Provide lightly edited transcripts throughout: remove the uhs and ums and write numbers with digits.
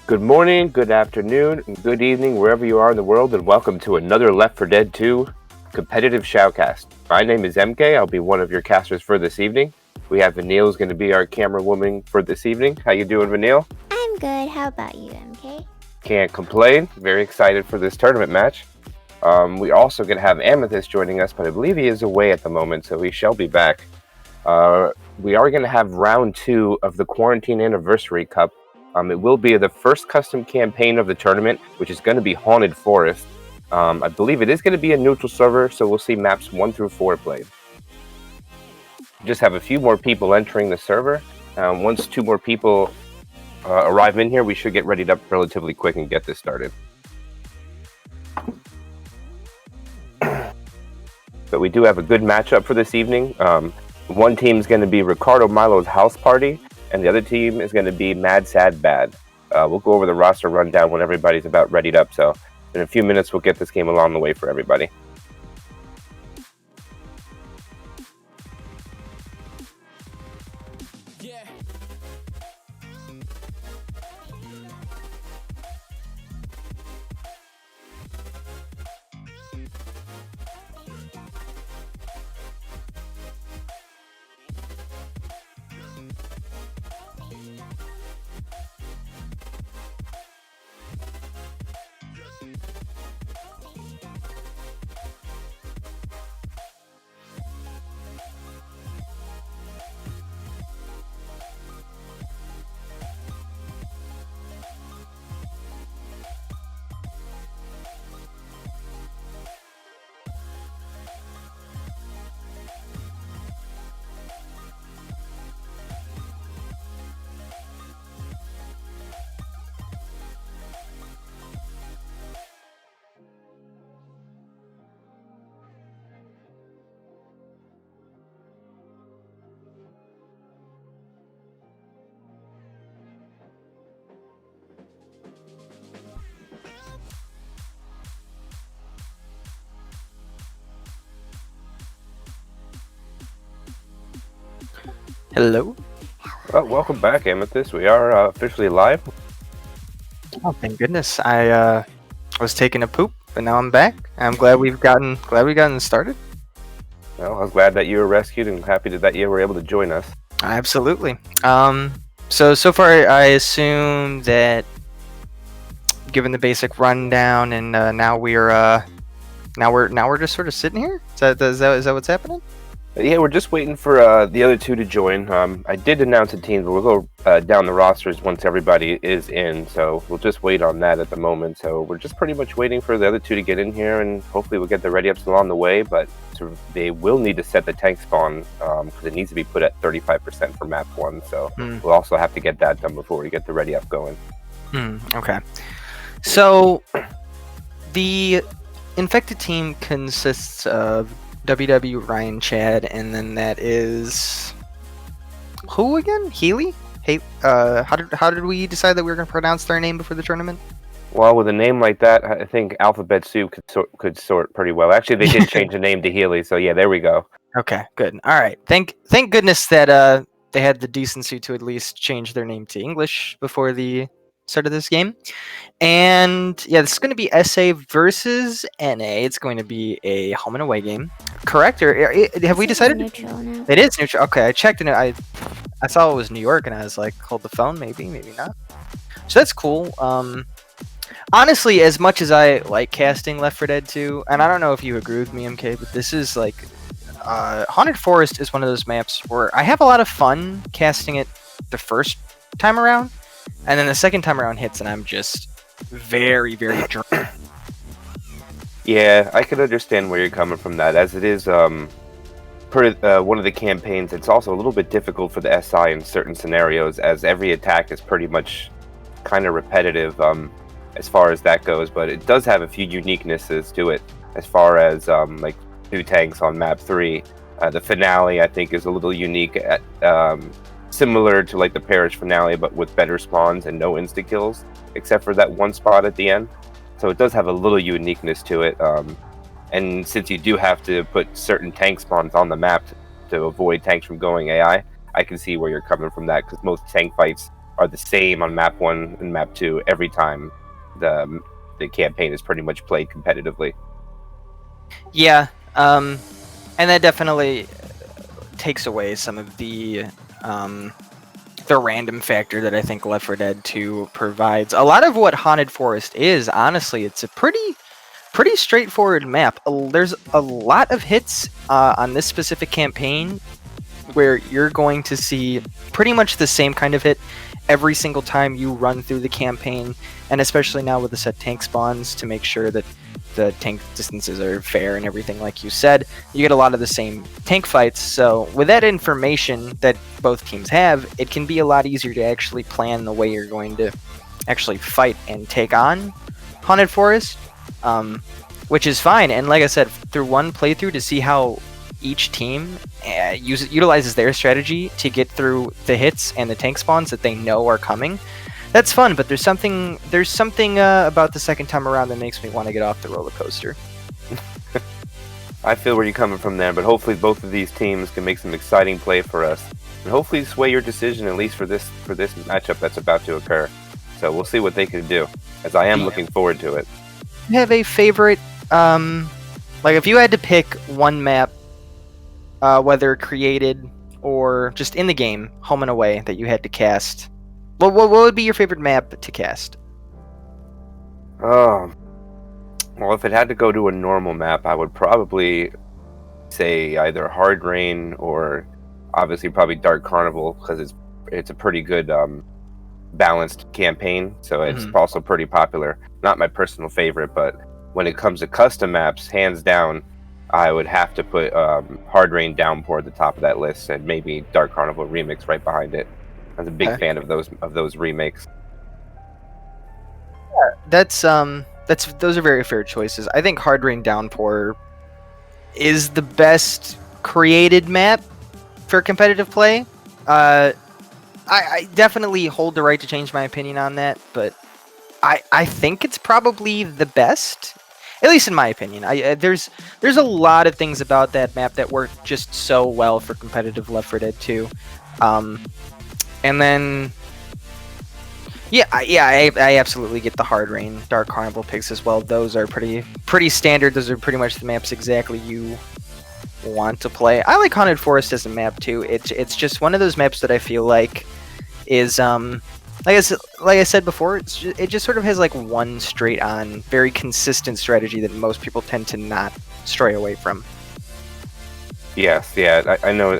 Good morning, good afternoon, and good evening wherever you are in the world, and welcome to another Left 4 Dead 2 competitive shoutcast. My name is MK. I'll be one of your casters for this evening. We have Vanille who's going to be our camera woman for this evening. How you doing, Vanille? I'm good. How about you, MK? Can't complain. Very excited for this tournament match. We're also going to have Amethyst joining us, but I believe he is away at the moment, so he shall be back. We are going to have round 2 of the Quarantine Anniversary Cup. It will be the first custom campaign of the tournament, which is going to be Haunted Forest. I believe it is going to be a neutral server, so we'll see maps 1 through 4 played. Just have a few more people entering the server. Once 2 more people arrive in here, we should get readied up relatively quick and get this started. But we do have a good matchup for this evening. One team is going to be Ricardo Milo's House Party, and the other team is going to be MadSadBad. We'll go over the roster rundown when everybody's about readied up, so in a few minutes we'll get this game along the way for everybody. Hello. Well, welcome back, Amethyst. We are officially live. Oh, thank goodness! I was taking a poop, but now I'm back. I'm glad we've gotten started. Well, I was glad that you were rescued and happy that you were able to join us. Absolutely. So far, I assume that given the basic rundown, and now we're just sort of sitting here. Is that what's happening? Yeah, we're just waiting for the other 2 to join. I did announce the teams, but we'll go down the rosters once everybody is in, so we'll just wait on that at the moment. So we're just pretty much waiting for the other 2 to get in here, and hopefully we'll get the ready-ups along the way, but they will need to set the tank spawn, because it needs to be put at 35% for map 1, so we'll also have to get that done before we get the ready-up going. Okay. So, the infected team consists of WW, Ryan, Chad, and then that is who again? Healy? Hey, how did we decide that we were going to pronounce their name before the tournament? Well, with a name like that, I think Alphabet Soup could sort pretty well. Actually, they did change the name to Healy, so yeah, there we go. Okay, good. All right. Thank goodness that they had the decency to at least change their name to English before the start of this game. And yeah, this is going to be SA versus NA. It's going to be a home and away game, correct? Or have we decided? Neutral now. It is neutral. Okay, I checked and I saw it was New York, and I was like, hold the phone, maybe not. So that's cool. Honestly, as much as I like casting Left 4 Dead 2, and I don't know if you agree with me, MK, but this is like Haunted Forest is one of those maps where I have a lot of fun casting it the first time around, and then the second time around hits, and I'm just very, very drunk. Yeah, I can understand where you're coming from that, as it is one of the campaigns. It's also a little bit difficult for the SI in certain scenarios, as every attack is pretty much kind of repetitive as far as that goes, but it does have a few uniquenesses to it, as far as like 2 tanks on map 3. The finale, I think, is a little unique, similar to like the Parish finale, but with better spawns and no insta-kills, except for that one spot at the end. So it does have a little uniqueness to it. And since you do have to put certain tank spawns on the map to avoid tanks from going AI, I can see where you're coming from that, because most tank fights are the same on map 1 and map 2 every time the campaign is pretty much played competitively. Yeah, and that definitely takes away some of the random factor that I think Left 4 Dead 2 provides. A lot of what Haunted Forest is, honestly, it's a pretty straightforward map. There's a lot of hits on this specific campaign where you're going to see pretty much the same kind of hit every single time you run through the campaign, and especially now with the set tank spawns to make sure that the tank distances are fair and everything like you said, you get a lot of the same tank fights. So with that information that both teams have, it can be a lot easier to actually plan the way you're going to actually fight and take on Haunted Forest, which is fine. And like I said, through one playthrough to see how each team utilizes their strategy to get through the hits and the tank spawns that they know are coming, that's fun. But there's something about the second time around that makes me want to get off the roller coaster. I feel where you're coming from there, but hopefully both of these teams can make some exciting play for us, and hopefully sway your decision at least for this matchup that's about to occur. So we'll see what they can do, as I am looking forward to it. You have a favorite, like if you had to pick one map, whether created or just in the game, home and away, that you had to cast, what would be your favorite map to cast? Well, if it had to go to a normal map, I would probably say either Hard Rain or obviously probably Dark Carnival, because it's a pretty good balanced campaign, so it's also pretty popular. Not my personal favorite, but when it comes to custom maps, hands down, I would have to put Hard Rain Downpour at the top of that list, and maybe Dark Carnival Remix right behind it. I was a big fan of those remakes. Yeah, those are very fair choices. I think Hard Rain Downpour is the best created map for competitive play. I definitely hold the right to change my opinion on that, but I think it's probably the best, at least in my opinion. There's a lot of things about that map that work just so well for competitive Left 4 Dead 2. And then, I absolutely get the Hard Rain Dark Carnival picks as well. Those are pretty standard. Those are pretty much the maps exactly you want to play. I like Haunted Forest as a map too. It's just one of those maps that I feel like is like I said before, it just sort of has like one straight on, very consistent strategy that most people tend to not stray away from. Yes, yeah, I know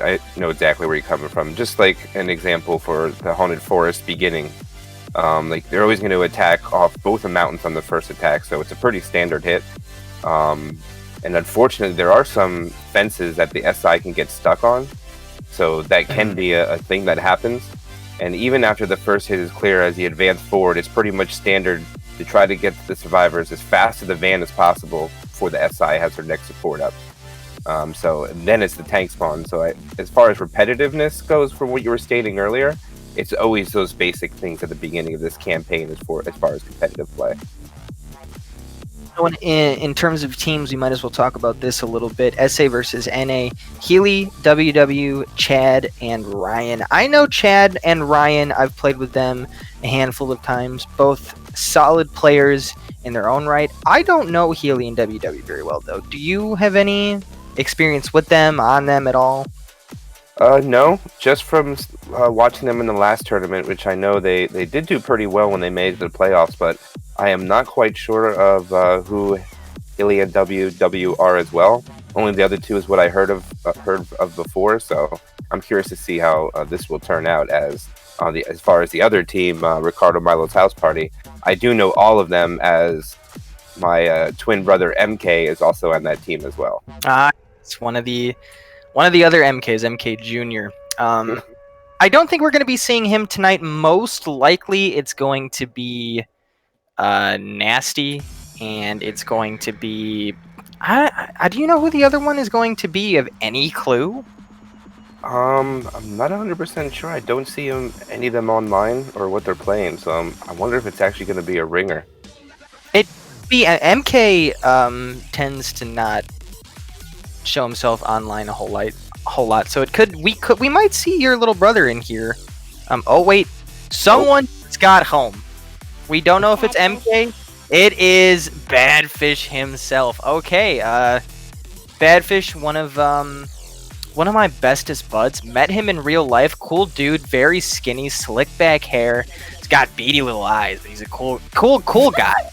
exactly where you're coming from. Just like an example for the Haunted Forest beginning, like they're always going to attack off both the mountains on the first attack, so it's a pretty standard hit. And unfortunately, there are some fences that the SI can get stuck on, so that can be a thing that happens. And even after the first hit is clear, as you advance forward, it's pretty much standard to try to get the survivors as fast to the van as possible before the SI has her next support up. So then it's the tank spawn. So as far as repetitiveness goes, from what you were stating earlier, it's always those basic things at the beginning of this campaign as far as competitive play. So in terms of teams, we might as well talk about this a little bit. SA versus NA. Healy, WW, Chad, and Ryan. I know Chad and Ryan. I've played with them a handful of times. Both solid players in their own right. I don't know Healy and WW very well, though. Do you have any experience with them, on them at all? No, just from watching them in the last tournament, which I know they did do pretty well when they made the playoffs, but I am not quite sure of who Healy and WW are as well. Only the other two is what I heard of before, so I'm curious to see how this will turn out. As far as the other team, Ricardo, Milo's house party, I do know all of them, as my twin brother MK is also on that team as well. It's one of the other MKs, MK Junior. I don't think we're going to be seeing him tonight. Most likely, it's going to be Nasty, and it's going to be. Do you know who the other one is going to be? Of any clue? I'm not 100% sure. I don't see any of them online or what they're playing, so I wonder if it's actually going to be a ringer. MK tends to not show himself online a whole lot, so we might see your little brother in here. Oh wait, Someone's got home. We don't know if it's MK. It is Badfish himself. Okay, Badfish, one of my bestest buds. Met him in real life. Cool dude, very skinny, slick back hair. He's got beady little eyes, but he's a cool guy.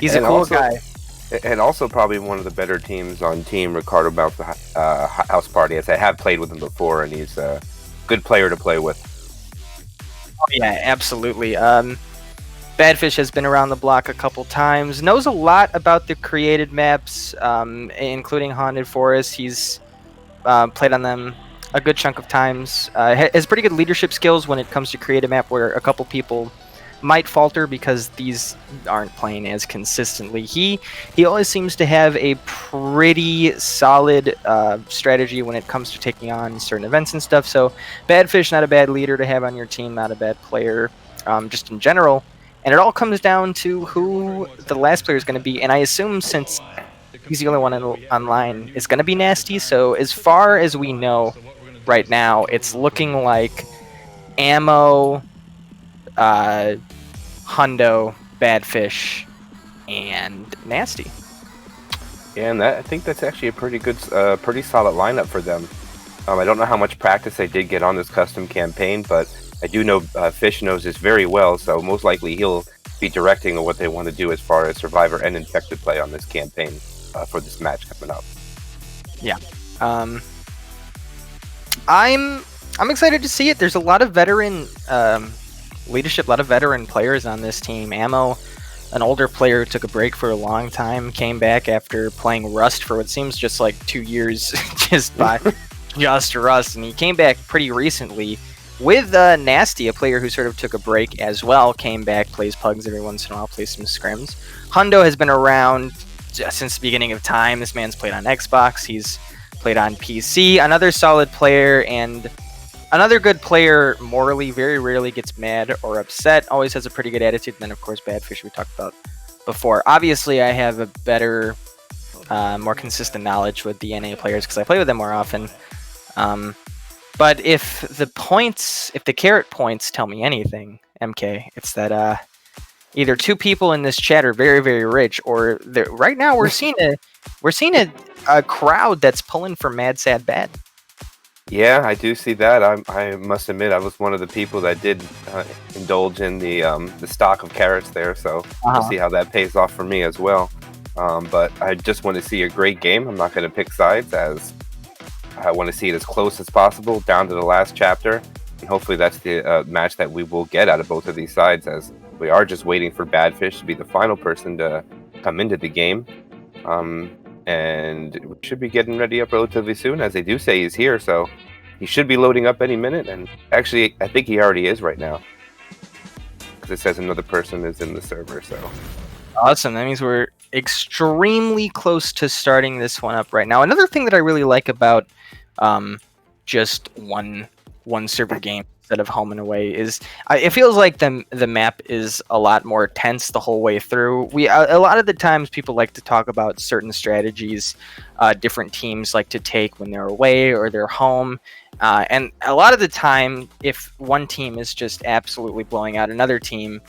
He's a cool guy. And also probably one of the better teams on Team Ricardo about the House Party, as I have played with him before, and he's a good player to play with. Oh, yeah, absolutely. Badfish has been around the block a couple times, knows a lot about the created maps, including Haunted Forest. He's played on them a good chunk of times. Has pretty good leadership skills when it comes to create a map where a couple people might falter because these aren't playing as consistently. He always seems to have a pretty solid strategy when it comes to taking on certain events and stuff. So Badfish, not a bad leader to have on your team, not a bad player just in general. And it all comes down to who the last player is going to be. And I assume since he's the only one online, it's going to be Nasty. So as far as we know right now, it's looking like Ammo, Hundo, Badfish, and Nasty. Yeah, and I think that's actually a pretty good, pretty solid lineup for them. I don't know how much practice they did get on this custom campaign, but I do know Fish knows this very well, so most likely he'll be directing what they want to do as far as Survivor and Infected play on this campaign for this match coming up. Yeah. I'm excited to see it. There's a lot of veteran leadership, a lot of veteran players on this team. Ammo, an older player who took a break for a long time, came back after playing Rust for what seems just like 2 years, just Rust, and he came back pretty recently with Nasty, a player who sort of took a break as well, came back, plays Pugs every once in a while, plays some scrims. Hundo has been around since the beginning of time. This man's played on Xbox, he's played on PC, another solid player, and another good player morally, very rarely gets mad or upset, always has a pretty good attitude. And then, of course, Badfish we talked about before. Obviously, I have a better, more consistent knowledge with the NA players because I play with them more often. But if the carrot points tell me anything, MK, it's that either two people in this chat are very, very rich, or right now we're seeing a crowd that's pulling for MadSadBad. Yeah, I do see that. I must admit, I was one of the people that did indulge in the stock of carrots there, so we'll see how that pays off for me as well. But I just want to see a great game. I'm not going to pick sides, as I want to see it as close as possible, down to the last chapter. And hopefully that's the match that we will get out of both of these sides, as we are just waiting for Badfish to be the final person to come into the game. And we should be getting ready up relatively soon, as they do say he's here, so he should be loading up any minute. And actually, I think he already is right now, because it says another person is in the server. So awesome. That means we're extremely close to starting this one up right now. Another thing that I really like about just one server game instead of home and away is it feels like the map is a lot more tense the whole way through. A lot of the times people like to talk about certain strategies different teams like to take when they're away or they're home, and a lot of the time if one team is just absolutely blowing out another team,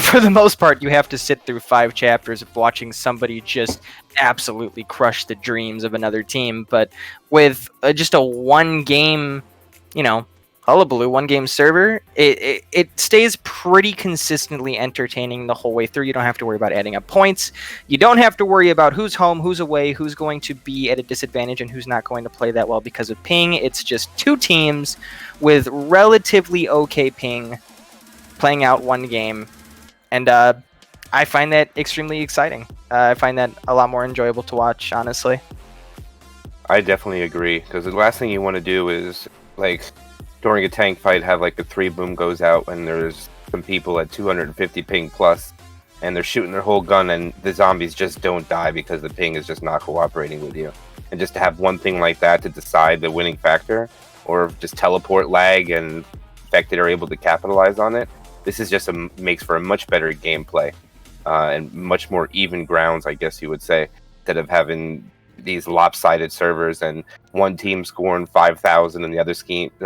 for the most part you have to sit through 5 chapters of watching somebody just absolutely crush the dreams of another team. But with just a one game, hullabaloo, one game server, it stays pretty consistently entertaining the whole way through. You don't have to worry about adding up points. You don't have to worry about who's home, who's away, who's going to be at a disadvantage, and who's not going to play that well because of ping. It's just 2 teams with relatively okay ping playing out one game. And I find that extremely exciting. I find that a lot more enjoyable to watch, honestly. I definitely agree, because the last thing you want to do is, like, during a tank fight, have like a 3 boom goes out and there's some people at 250 ping plus, and they're shooting their whole gun and the zombies just don't die because the ping is just not cooperating with you. And just to have one thing like that to decide the winning factor, or just teleport lag and Infected are able to capitalize on it, this is just makes for a much better gameplay and much more even grounds, I guess you would say, instead of having these lopsided servers and one team scoring 5,000 and the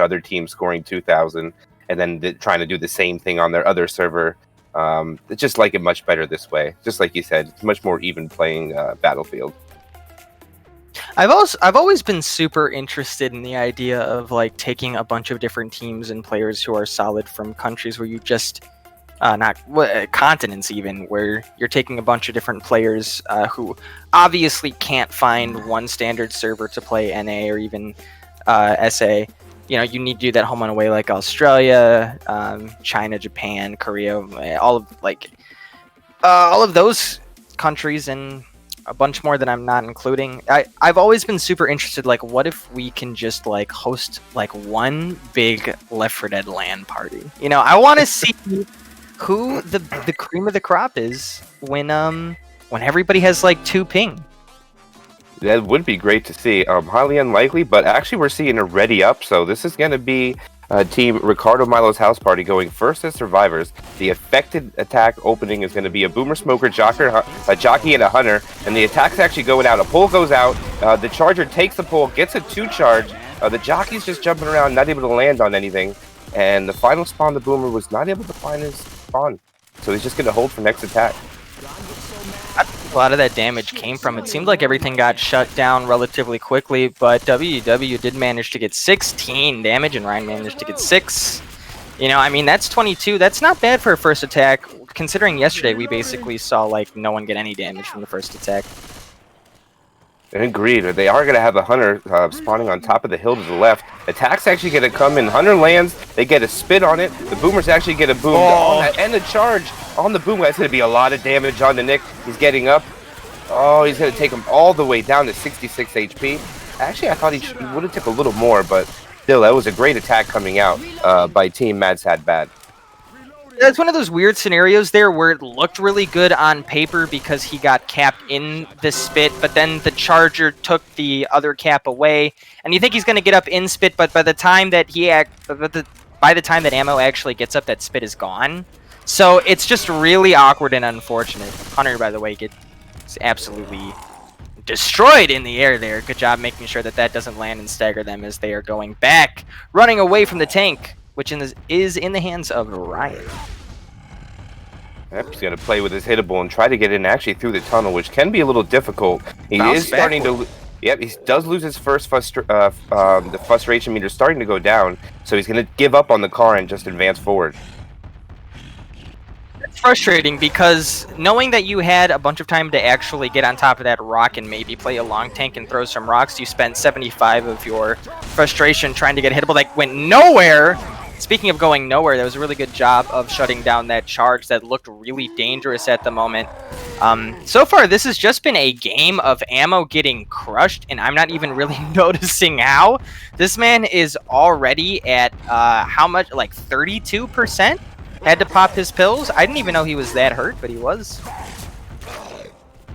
other team scoring 2,000, and then trying to do the same thing on their other server. I just like it much better this way. Just like you said, it's much more even playing Battlefield. I've always been super interested in the idea of like taking a bunch of different teams and players who are solid from countries where you just not continents even, where you're taking a bunch of different players who obviously can't find one standard server to play NA or even SA. You know, you need to do that home and away like Australia, China, Japan, Korea, all of those countries, and a bunch more that I'm not including. I've always been super interested, like, what if we can just like host like one big Left 4 Dead LAN party? You know, I want to see who the cream of the crop is when everybody has like 2 ping. That would be great to see. Highly unlikely, but actually we're seeing a ready up. So this is going to be Team Ricardo Milo's house party going first as survivors. The affected attack opening is going to be a boomer, smoker, a jockey, and a hunter. And the attack's actually going out. A pole goes out. The charger takes the pole, gets a 2 charge. The jockey's just jumping around, not able to land on anything. And the final spawn, the boomer, was not able to find his spawn. So he's just going to hold for next attack. A lot of that damage came from, it seemed like everything got shut down relatively quickly, but WW did manage to get 16 damage and Ryan managed to get 6. You know, I mean, that's 22. That's not bad for a first attack, considering yesterday we basically saw like no one get any damage from the first attack. Agreed. They are going to have a hunter spawning on top of the hill to the left. Attack's actually going to come in. Hunter lands. They get a spit on it. The boomers actually get a boom and a charge on the boom. That's going to be a lot of damage on the Nick. He's getting up. Oh, he's going to take him all the way down to 66 HP. Actually, I thought he would have took a little more, but still, that was a great attack coming out by Team MadSadBad. It's one of those weird scenarios there where it looked really good on paper because he got capped in the spit, but then the charger took the other cap away, and you think he's going to get up in spit, but by the time that by the time that ammo actually gets up, that spit is gone. So it's just really awkward and unfortunate. Hunter, by the way, gets absolutely destroyed in the air there. Good job making sure that that doesn't land and stagger them as they are going back, running away from the tank, which is in the hands of Ryan. Yep, he's going to play with his hittable and try to get in actually through the tunnel, which can be a little difficult. He is starting to... Yep, he does lose his first the frustration meter starting to go down, so he's going to give up on the car and just advance forward. It's frustrating because knowing that you had a bunch of time to actually get on top of that rock and maybe play a long tank and throw some rocks, you spent 75 of your frustration trying to get hittable that went nowhere. Speaking of going nowhere, that was a really good job of shutting down that charge that looked really dangerous at the moment. So far, this has just been a game of ammo getting crushed, and I'm not even really noticing how. This man is already at, how much? Like 32%? Had to pop his pills? I didn't even know he was that hurt, but he was.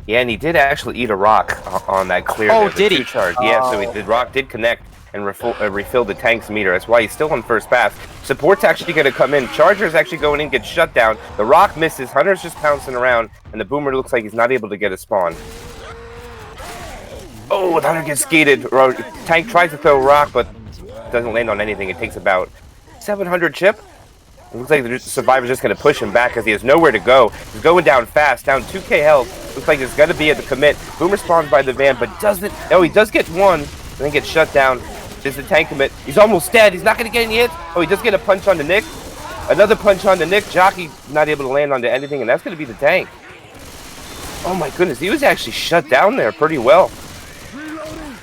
Yeah, and he did actually eat a rock on that clear. Oh, did he? Charge. Yeah, so the rock did connect and refill the tank's meter. That's why he's still on first pass. Support's actually going to come in. Charger's actually going in, gets shut down. The rock misses. Hunter's just pouncing around, and the boomer looks like he's not able to get a spawn. Oh, Hunter gets skated. Tank tries to throw a rock, but doesn't land on anything. It takes about 700 chip. It looks like the survivor's just going to push him back because he has nowhere to go. He's going down fast, down 2k health. Looks like there's going to be at the commit. Boomer spawns by the van, but doesn't... Oh, he does get one, and then gets shut down. There's the tank commit. He's almost dead. He's not going to get any hits. Oh, he does get a punch on the Nick. Another punch on the Nick. Jockey not able to land onto anything, and that's going to be the tank. Oh my goodness, he was actually shut down there pretty well.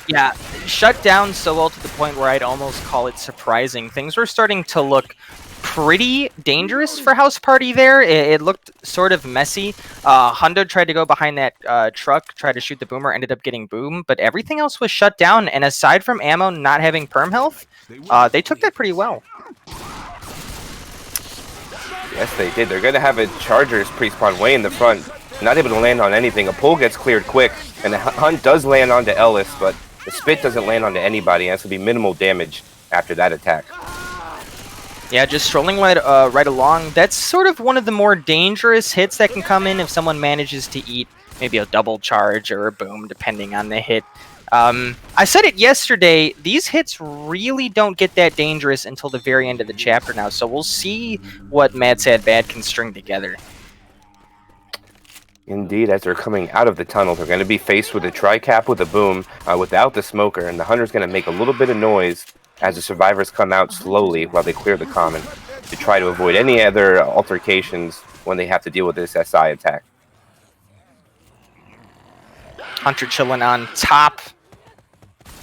Yeah, shut down so well to the point where I'd almost call it surprising. Things were starting to look pretty dangerous for House Party there. It looked sort of messy. Hundo tried to go behind that truck, tried to shoot the boomer, ended up getting boom, but everything else was shut down, and aside from ammo not having perm health, they took that pretty well. Yes, they did. They're going to have a Chargers pre-spawn way in the front. Not able to land on anything. A pull gets cleared quick, and the hunt does land onto Ellis, but the spit doesn't land onto anybody. It has to be minimal damage after that attack. Yeah, just strolling right along. That's sort of one of the more dangerous hits that can come in if someone manages to eat maybe a double charge or a boom, depending on the hit. I said it yesterday, these hits really don't get that dangerous until the very end of the chapter now, so we'll see what MadSadBad can string together. Indeed, as they're coming out of the tunnel, they're going to be faced with a tri-cap with a boom without the smoker, and the hunter's going to make a little bit of noise as the survivors come out slowly while they clear the common to try to avoid any other altercations when they have to deal with this SI attack. Hunter chilling on top.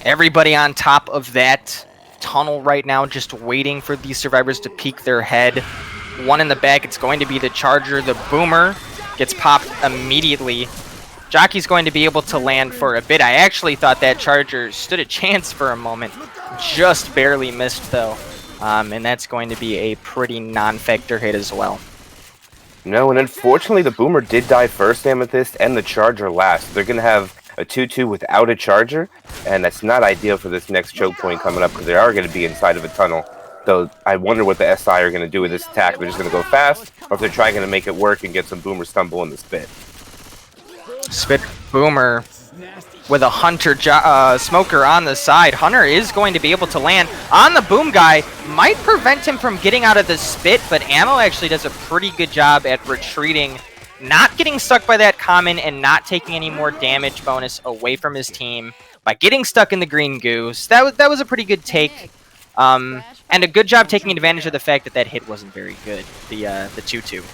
Everybody on top of that tunnel right now, just waiting for these survivors to peek their head. One in the back, it's going to be the Charger. The Boomer gets popped immediately. Jockey's going to be able to land for a bit. I actually thought that Charger stood a chance for a moment. Just barely missed, though. And that's going to be a pretty non-factor hit as well. No, and unfortunately, the Boomer did die first, Amethyst, and the Charger last. They're going to have a 2-2 without a Charger, and that's not ideal for this next choke point coming up because they are going to be inside of a tunnel. Though I wonder what the SI are going to do with this attack. They're just going to go fast, or if they're trying to make it work and get some Boomer stumble in the spit. Spit Boomer with a Hunter Smoker on the side. Hunter is going to be able to land on the Boom guy. Might prevent him from getting out of the spit, but Ammo actually does a pretty good job at retreating, not getting stuck by that common and not taking any more damage bonus away from his team by getting stuck in the green goose. That was a pretty good take. And a good job taking advantage of the fact that that hit wasn't very good, the 2-2.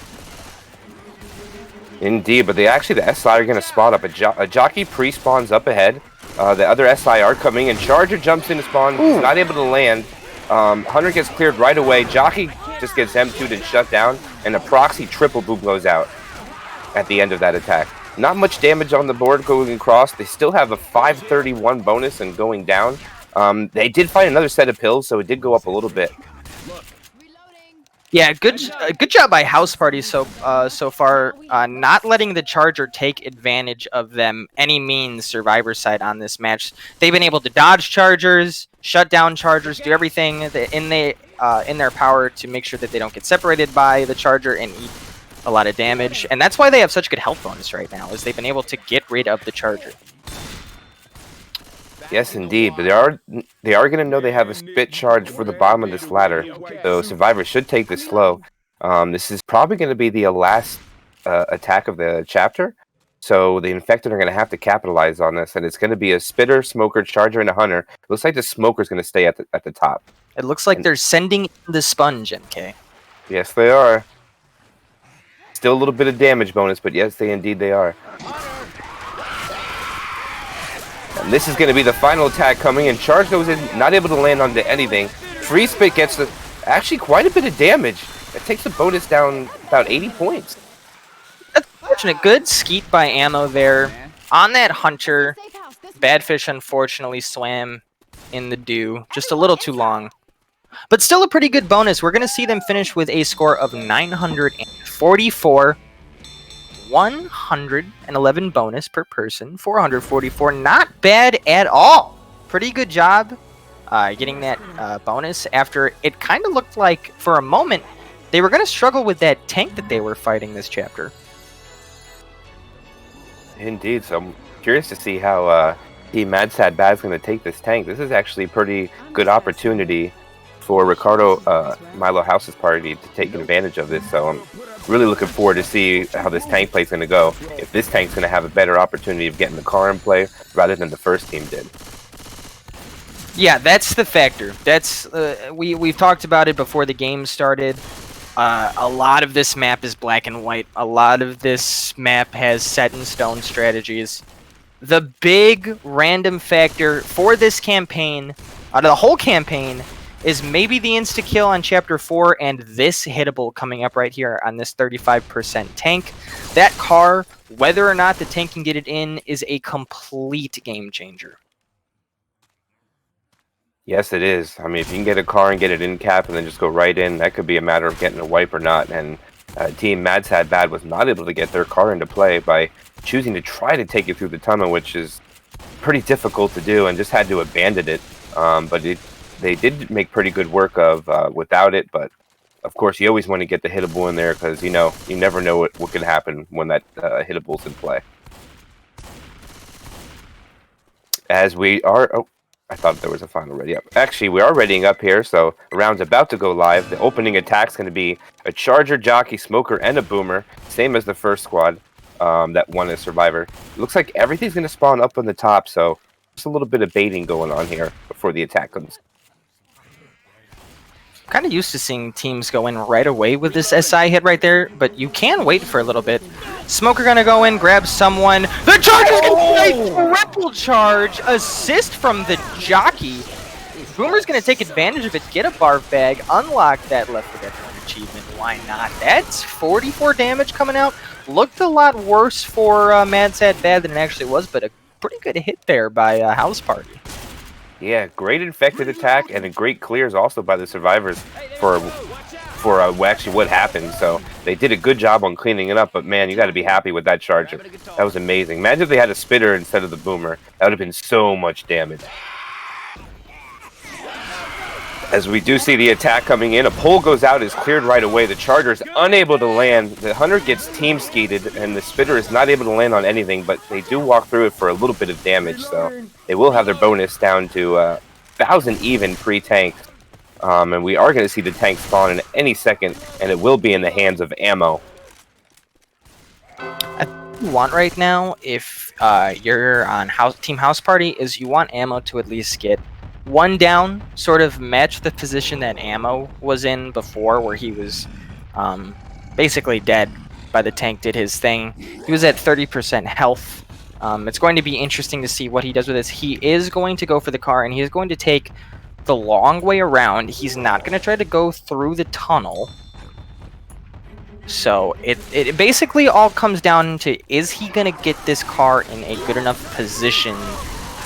Indeed, but the SI are going to spot up. A Jockey pre-spawns up ahead. The other SI are coming, and Charger jumps into spawn. He's not able to land. Hunter gets cleared right away. Jockey just gets M2'd and shut down, and a proxy triple boom goes out at the end of that attack. Not much damage on the board going across. They still have a 531 bonus and going down. They did find another set of pills, so it did go up a little bit. Yeah, good job by Haus Party so far, not letting the Charger take advantage of them any means Survivor side on this match. They've been able to dodge Chargers, shut down Chargers, do everything in their power to make sure that they don't get separated by the Charger and eat a lot of damage. And that's why they have such good health bonus right now, is they've been able to get rid of the Charger. Yes, indeed, but they are going to know they have a spit charge for the bottom of this ladder, so Survivor should take this slow. This is probably going to be the last attack of the chapter, so the Infected are going to have to capitalize on this, and it's going to be a Spitter, Smoker, Charger, and a Hunter. Looks like the Smoker's going to stay at the top. It looks like they're sending the Sponge, MK. Yes, they are. Still a little bit of damage bonus, but yes, they are. And this is going to be the final attack coming in. Charge goes in, not able to land onto anything. Free Spit gets actually quite a bit of damage. It takes the bonus down about 80 points. That's unfortunate. Good skeet by Ammo there. On that Hunter, Badfish unfortunately swam in the dew just a little too long. But still a pretty good bonus. We're going to see them finish with a score of 944. 111 bonus per person, 444, not bad at all. Pretty good job getting that bonus after it kind of looked like, for a moment, they were going to struggle with that tank that they were fighting this chapter. Indeed, so I'm curious to see how Team MadSadBad is going to take this tank. This is actually a pretty good opportunity for Ricardo, Milo House's party to take advantage of this, so I'm really looking forward to see how this tank play is going to go. If this tank's going to have a better opportunity of getting the car in play rather than the first team did. Yeah, that's the factor. That's we've talked about it before the game started. A lot of this map is black and white. A lot of this map has set in stone strategies. The big random factor for this campaign, out of the whole campaign, is maybe the insta-kill on Chapter 4 and this hittable coming up right here on this 35% tank. That car, whether or not the tank can get it in, is a complete game changer. Yes, it is. I mean, if you can get a car and get it in cap and then just go right in, that could be a matter of getting a wipe or not. And Team MadSadBad was not able to get their car into play by choosing to try to take it through the tunnel, which is pretty difficult to do, and just had to abandon it. But they did make pretty good work of without it, but of course you always want to get the hittable in there because you never know what can happen when that hittable's in play. As we are... Oh, I thought there was a final ready up. Actually, we are readying up here, so the round's about to go live. The opening attack's going to be a Charger, Jockey, Smoker, and a Boomer. Same as the first squad that won as Survivor. It looks like everything's going to spawn up on the top, so just a little bit of baiting going on here before the attack comes. Kind of used to seeing teams go in right away with this SI hit right there, but you can wait for a little bit. Smoker gonna go in, grab someone. The Charger's gonna triple charge, assist from the Jockey. Boomer's gonna take advantage of it, get a barf bag, unlock that Left 4 Dead 1 achievement. Why not? That's 44 damage coming out. Looked a lot worse for MadSadBad than it actually was, but a pretty good hit there by Haus Party. Yeah, great infected attack and a great clears also by the survivors for actually what happened. So they did a good job on cleaning it up, but man, you got to be happy with that Charger. That was amazing. Imagine if they had a spitter instead of the Boomer. That would have been so much damage. As we do see the attack coming in, a pole goes out, is cleared right away. The Charger is unable to land. The Hunter gets team skeeted, and the Spitter is not able to land on anything, but they do walk through it for a little bit of damage, so they will have their bonus down to 1,000 even pre-tank. And we are going to see the tank spawn in any second, and it will be in the hands of Ammo. I think you want right now, if you're on Team Haus Party, is you want Ammo to at least get one down, sort of match the position that Ammo was in before, where he was basically dead by the tank did his thing. He was at 30% health. It's going to be interesting to see what he does with this. He is going to go for the car, and he is going to take the long way around. He's not going to try to go through the tunnel. So it basically all comes down to, is he going to get this car in a good enough position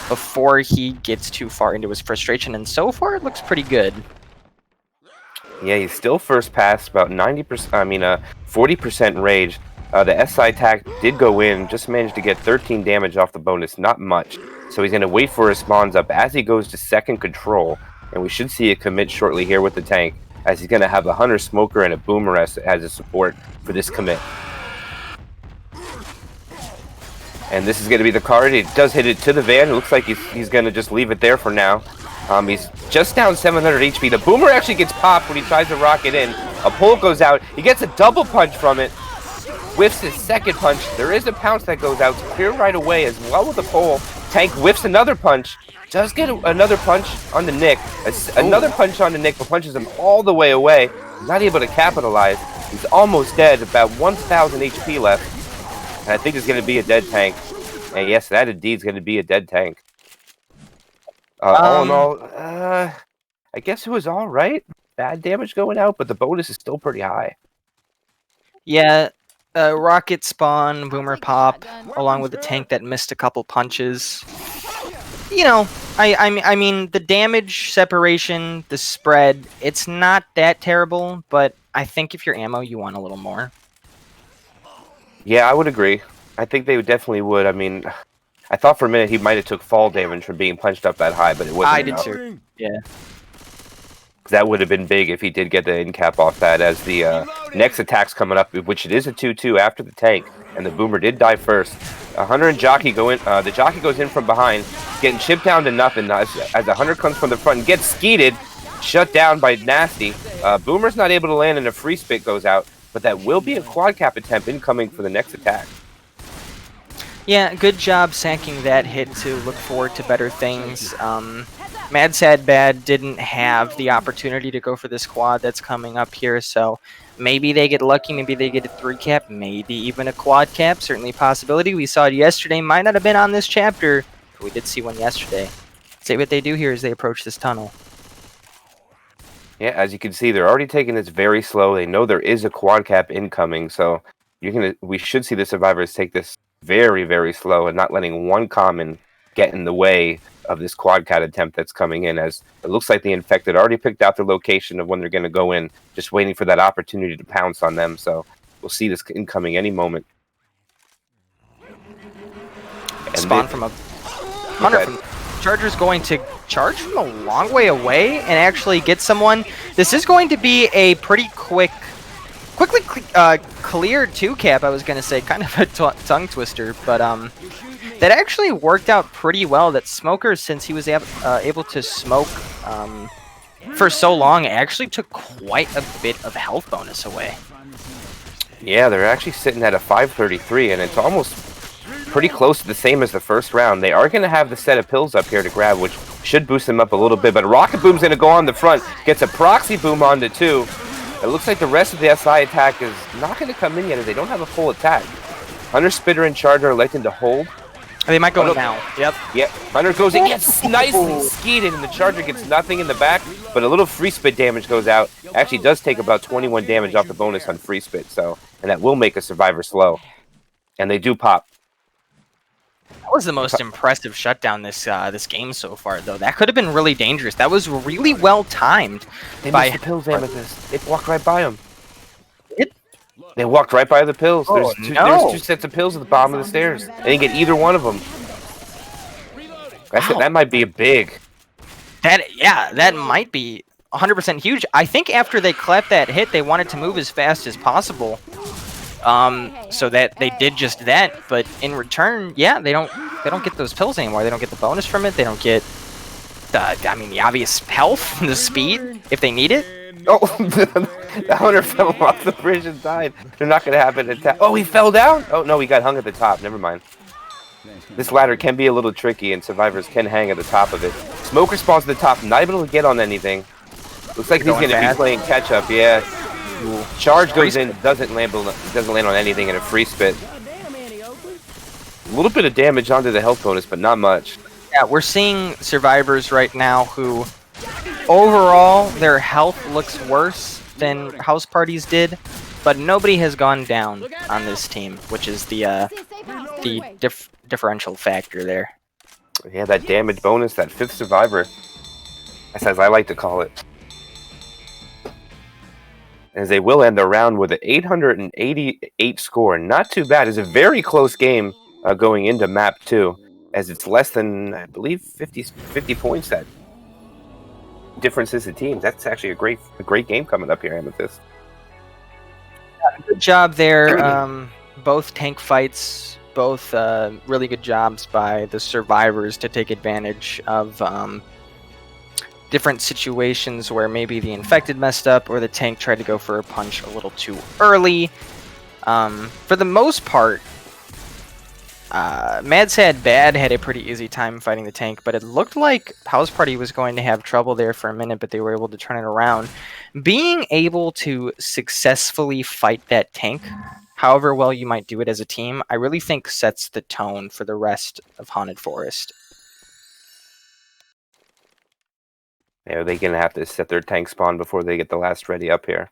before he gets too far into his frustration, and so far it looks pretty good. Yeah, he's still first pass, about 40% rage. The SI attack did go in, just managed to get 13 damage off the bonus, not much. So he's going to wait for his spawns up as he goes to second control, and we should see a commit shortly here with the tank, as he's going to have a Hunter, Smoker, and a Boomer as a support for this commit. And this is going to be the card. It does hit it to the van. It looks like he's going to just leave it there for now. He's just down 700 HP. The Boomer actually gets popped when he tries to rock it in. A pull goes out. He gets a double punch from it. Whiffs his second punch. There is a pounce that goes out. It's clear right away as well with the pole. Tank whiffs another punch. Does get another punch on the Nick. Another punch on the Nick, but punches him all the way away. Not able to capitalize. He's almost dead. About 1,000 HP left. And I think it's going to be a dead tank. And yes, that indeed is going to be a dead tank. All in all, I guess it was all right. Bad damage going out, but the bonus is still pretty high. Yeah, rocket spawn, Boomer pop, along with the tank that missed a couple punches. You know, I mean, the damage separation, the spread, it's not that terrible, but I think if you're Ammo, you want a little more. Yeah, I would agree. I think they definitely would. I mean, I thought for a minute he might have took fall damage from being punched up that high, but it wasn't enough. I did too. Yeah. That would have been big if he did get the end cap off that, as the next attack's coming up, which it is a 2-2 after the tank, and the Boomer did die first. Hunter and Jockey go in. The Jockey goes in from behind, getting chipped down to nothing as the Hunter comes from the front and gets skeeted, shut down by Nasty. Boomer's not able to land, and a free spit goes out. But that will be a quad cap attempt incoming for the next attack. Yeah, good job sacking that hit to look forward to better things. MadSadBad didn't have the opportunity to go for this quad that's coming up here, so maybe they get lucky, maybe they get a 3 cap, maybe even a quad cap, certainly a possibility. We saw it yesterday, might not have been on this chapter, but we did see one yesterday. See what they do here as they approach this tunnel. Yeah, as you can see, they're already taking this very slow. They know there is a quad cap incoming, so we should see the survivors take this very, very slow and not letting one common get in the way of this quad cap attempt that's coming in, as it looks like the infected already picked out the location of when they're going to go in, just waiting for that opportunity to pounce on them. So we'll see this incoming any moment. And Spawn from a Hunter from Charger's going to charge from a long way away and actually get someone. This is going to be a pretty quick quickly cleared 2-cap, I was going to say, kind of a tongue twister, but that actually worked out pretty well. That Smoker, since he was able to smoke for so long, actually took quite a bit of health bonus away. Yeah, they're actually sitting at a 533, and it's almost pretty close to the same as the first round. They are going to have the set of pills up here to grab, which should boost them up a little bit, but Rocket Boom's going to go on the front, gets a Proxy Boom onto 2. It looks like the rest of the SI attack is not going to come in yet, as they don't have a full attack. Hunter, Spitter, and Charger are electing to hold. They might go now. Yep. Yep. Hunter goes in, gets nicely skeeted, and the Charger gets nothing in the back, but a little free spit damage goes out. Actually does take about 21 damage off the bonus on free spit, so, and that will make a survivor slow. And they do pop. That was the most impressive shutdown this game so far, though. That could have been really dangerous. That was really well timed. They missed the pills, Amethyst. They walked right by them. They walked right by the pills. There's 2 sets of pills at the bottom of the stairs. They didn't get either one of them. That might be a big. That might be 100% huge. I think after they clapped that hit, they wanted to move as fast as possible. So that they did just that, but in return, yeah, they don't get those pills anymore. They don't get the bonus from it. They don't get the obvious health, the speed if they need it. Oh, the Hunter fell off the bridge and died. They're not going to have an attack. Oh, he fell down? Oh, no, he got hung at the top. Never mind. This ladder can be a little tricky, and survivors can hang at the top of it. Smoker spawns at the top, not able to get on anything. Looks like he's going to be playing catch-up, yeah. Charge goes in, doesn't land on anything, in a free spit. A little bit of damage onto the health bonus, but not much. Yeah, we're seeing survivors right now who, overall, their health looks worse than House Parties did, but nobody has gone down on this team, which is the differential factor there. Yeah, that damage bonus, that 5th survivor, as I like to call it. As they will end the round with an 888 score. Not too bad. It's a very close game going into map 2, as it's less than, I believe, 50 points that differences in teams. That's actually a great game coming up here, Amethyst. Good job there. Both tank fights, both really good jobs by the survivors to take advantage of different situations where maybe the infected messed up or the tank tried to go for a punch a little too early. For the most part, MadSadBad had a pretty easy time fighting the tank, but it looked like House Party was going to have trouble there for a minute, but they were able to turn it around. Being able to successfully fight that tank, however well you might do it as a team, I really think sets the tone for the rest of Haunted Forest. Yeah, they're going to have to set their tank spawn before they get the last ready up here.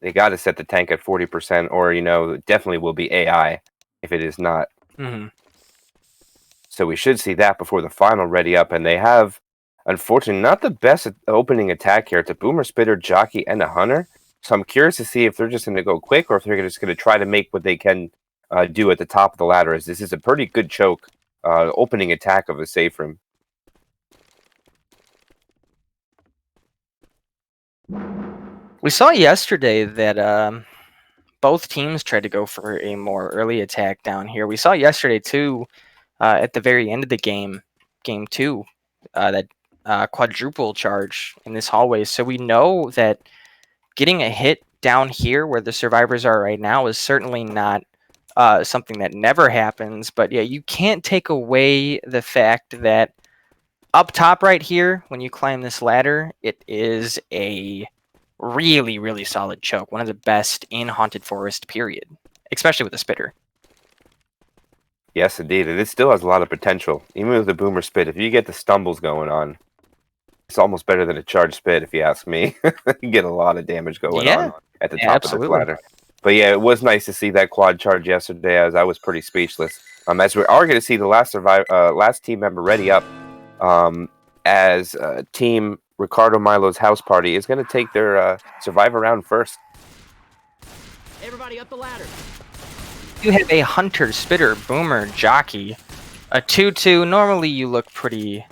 They got to set the tank at 40%, or, it definitely will be AI if it is not. Mm-hmm. So we should see that before the final ready up, and they have, unfortunately, not the best opening attack here. It's a Boomer, Spitter, Jockey, and a Hunter. So I'm curious to see if they're just going to go quick, or if they're just going to try to make what they can do at the top of the ladder, as this is a pretty good choke opening attack of a safe room. We saw yesterday that both teams tried to go for a more early attack down here. We saw yesterday, too, at the very end of the game 2, that quadruple charge in this hallway. So we know that getting a hit down here where the survivors are right now is certainly not something that never happens. But, yeah, you can't take away the fact that up top right here, when you climb this ladder, it is a really, really solid choke. One of the best in Haunted Forest, period. Especially with the Spitter. Yes, indeed. It still has a lot of potential. Even with the Boomer Spit, if you get the stumbles going on, it's almost better than a charged spit, if you ask me. You get a lot of damage going on at the top of the ladder. But yeah, it was nice to see that quad charge yesterday, as I was pretty speechless. As we are going to see the last team member ready up, as Team Ricardo Milo's House Party is going to take their survivor round first. Everybody up the ladder. You have a Hunter, Spitter, Boomer, Jockey, a 2-2. Normally you look pretty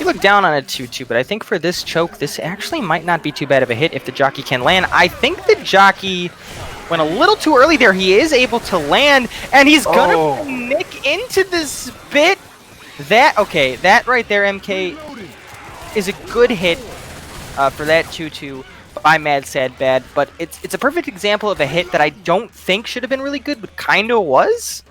You look down on a 2-2, but I think for this choke, this actually might not be too bad of a hit if the jockey can land. I think the jockey went a little too early there. He is able to land, and he's gonna nick into the spit. That right there, MK, is a good hit for that 2-2 by MadSadBad, but it's a perfect example of a hit that I don't think should have been really good, but kind of was.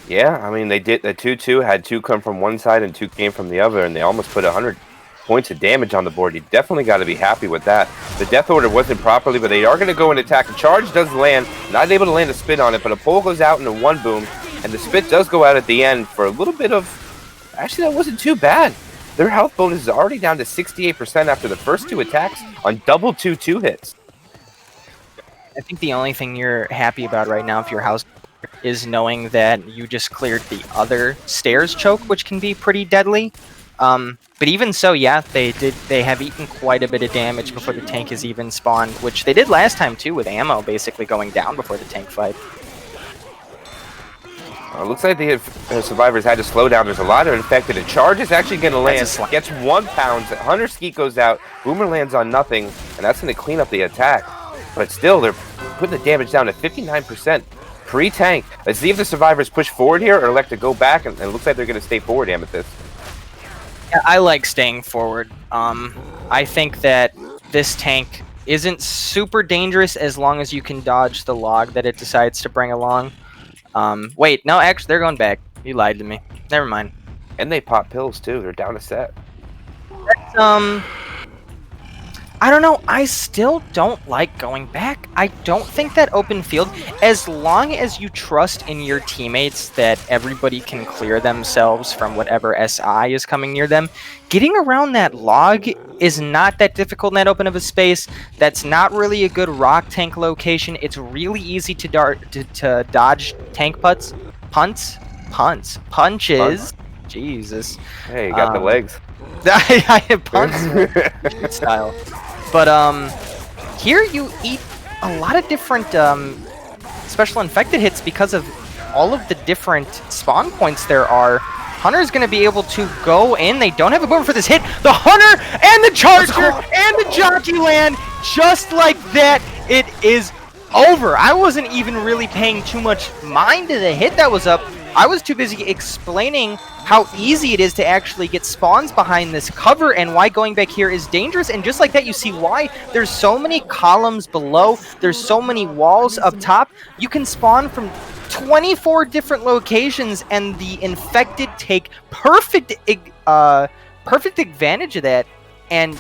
Yeah, I mean, they did the 2-2 had 2 come from one side and 2 came from the other, and they almost put 100 points of damage on the board. You definitely got to be happy with that. The death order wasn't properly, but they are going to go and attack. A charge does land, not able to land a spit on it, but a pole goes out into 1 boom, and the spit does go out at the end for a little bit of... Actually, that wasn't too bad. Their health bonus is already down to 68% after the first 2 attacks on double 2-2 hits. I think the only thing you're happy about right now, if you're Haus, is knowing that you just cleared the other stairs choke, which can be pretty deadly. But even so, yeah, they have eaten quite a bit of damage before the tank has even spawned, which they did last time too, with ammo basically going down before the tank fight. Looks like the survivors had to slow down. There's a lot of infected. A charge is actually going to land. Gets 1 pound. Hunter Skeet goes out. Boomer lands on nothing, and that's going to clean up the attack. But still, they're putting the damage down to 59%. Pre-tank. Let's see if the survivors push forward here or elect to go back, and it looks like they're going to stay forward, Amethyst. Yeah, I like staying forward. I think that this tank isn't super dangerous as long as you can dodge the log that it decides to bring along. Wait, no, actually, they're going back. You lied to me. Never mind. And they pop pills, too. They're down a set. That's, I don't know. I still don't like going back. I don't think that open field, as long as you trust in your teammates that everybody can clear themselves from whatever SI is coming near them, getting around that log is not that difficult in that open of a space. That's not really a good rock tank location. It's really easy to dodge tank punches. Jesus. Hey, you got the legs. I have punch style. But here you eat a lot of different special infected hits because of all of the different spawn points there are. Hunter's going to be able to go in. They don't have a boomer for this hit. The Hunter and the Charger and the Jockey land. Just like that, it is over. I wasn't even really paying too much mind to the hit that was up. I was too busy explaining how easy it is to actually get spawns behind this cover and why going back here is dangerous. And just like that, you see why there's so many columns below. There's so many walls up top. You can spawn from 24 different locations, and the infected take perfect advantage of that. And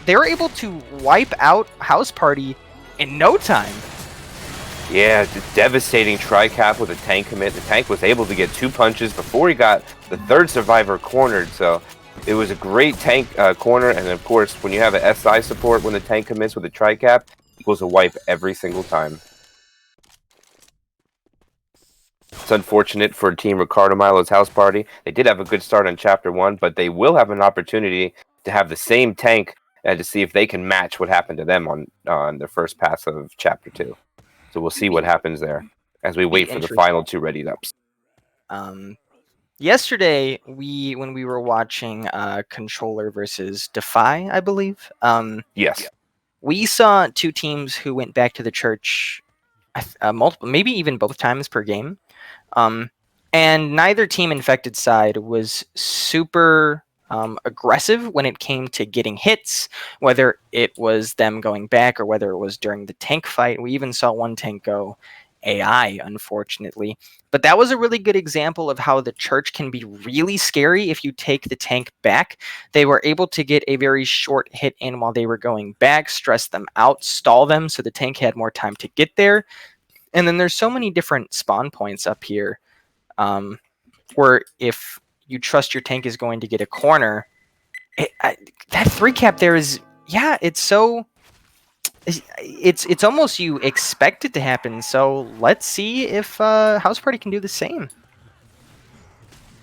they're able to wipe out Haus Party in no time. Yeah, devastating tri-cap with a tank commit. The tank was able to get 2 punches before he got the 3rd survivor cornered, so it was a great tank corner. And of course, when you have an SI support when the tank commits with a tri-cap, equals a wipe every single time. It's unfortunate for Team Ricardo Milo's Haus Party. They did have a good start on Chapter 1, but they will have an opportunity to have the same tank to see if they can match what happened to them on their first pass of Chapter 2. So we'll see what happens there as we wait for the final 2 ready-ups. Yesterday, when we were watching Controller versus Defy, I believe. Yes. We saw 2 teams who went back to the church multiple, maybe even both times per game. And neither team infected side was super aggressive when it came to getting hits, whether it was them going back or whether it was during the tank fight. We even saw one tank go AI, unfortunately. But that was a really good example of how the church can be really scary if you take the tank back. They were able to get a very short hit in while they were going back, stress them out, stall them so the tank had more time to get there. And then there's so many different spawn points up here where if you trust your tank is going to get a corner, that 3 cap there is, yeah, it's so... It's almost you expect it to happen, so let's see if Haus Party can do the same.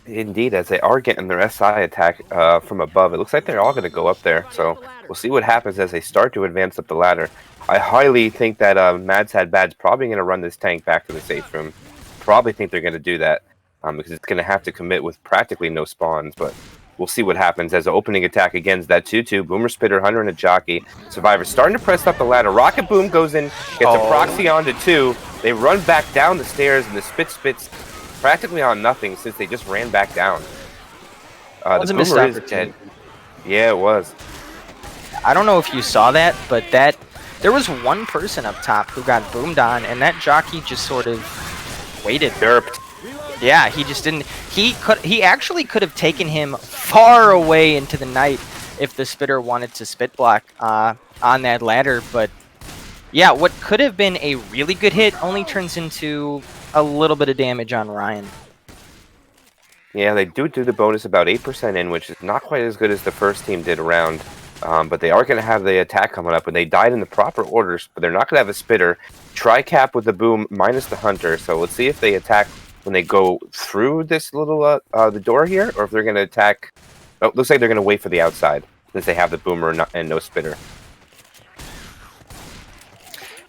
Indeed, as they are getting their SI attack from above, it looks like they're all going to go up there, so we'll see what happens as they start to advance up the ladder. I highly think that MadSadBad's probably going to run this tank back to the safe room. Probably think they're going to do that because it's going to have to commit with practically no spawns, but we'll see what happens as the opening attack again is that 2-2. Boomer, Spitter, Hunter, and a Jockey. Survivor starting to press up the ladder. Rocket Boom goes in, gets a proxy onto 2. They run back down the stairs, and the Spit's practically on nothing since they just ran back down. The Boomer is dead. Yeah, it was. I don't know if you saw that, but there was one person up top who got boomed on, and that Jockey just sort of waited. Derped. Yeah, he just didn't. He actually could have taken him far away into the night if the Spitter wanted to spit block on that ladder. But yeah, what could have been a really good hit only turns into a little bit of damage on Ryan. Yeah, they do the bonus about 8% in, which is not quite as good as the first team did around. But they are going to have the attack coming up, and they died in the proper orders, but they're not going to have a Spitter. Tri-cap with the Boom minus the Hunter, so let's see if they attack when they go through this little the door here, or if they're going to attack. Oh, looks like they're going to wait for the outside since they have the Boomer and no Spitter.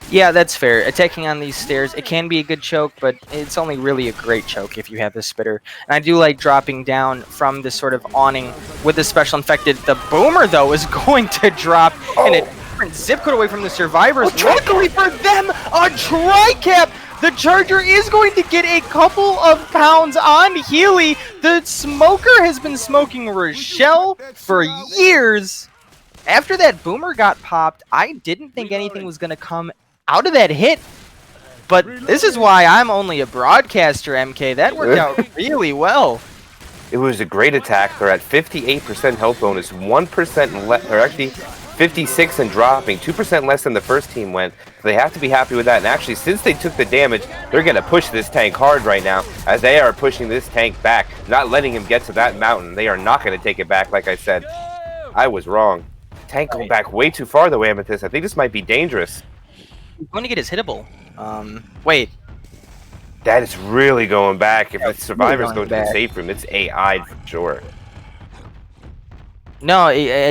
Yeah, that's fair. Attacking on these stairs, it can be a good choke, but it's only really a great choke if you have the Spitter. And I do like dropping down from this sort of awning with the special infected. The Boomer, though, is going to drop in a different zip code away from the survivors. Luckily for them, a tri-cap! The Charger is going to get a couple of pounds on Healy. The Smoker has been smoking Rochelle for years. After that Boomer got popped, I didn't think anything was going to come out of that hit. But this is why I'm only a broadcaster, MK. That worked out really well. It was a great attack. They're at 58% health bonus, 1% less. They're actually 56 and dropping, 2% less than the first team went. So they have to be happy with that. And actually, since they took the damage, they're going to push this tank hard right now, as they are pushing this tank back, not letting him get to that mountain. They are not going to take it back, like I said. I was wrong. Tank going back way too far, though, Amethyst. I think this might be dangerous. He's going to get his hittable. Wait. That is really going back. If the survivors go to the safe room, it's AI'd for sure. No,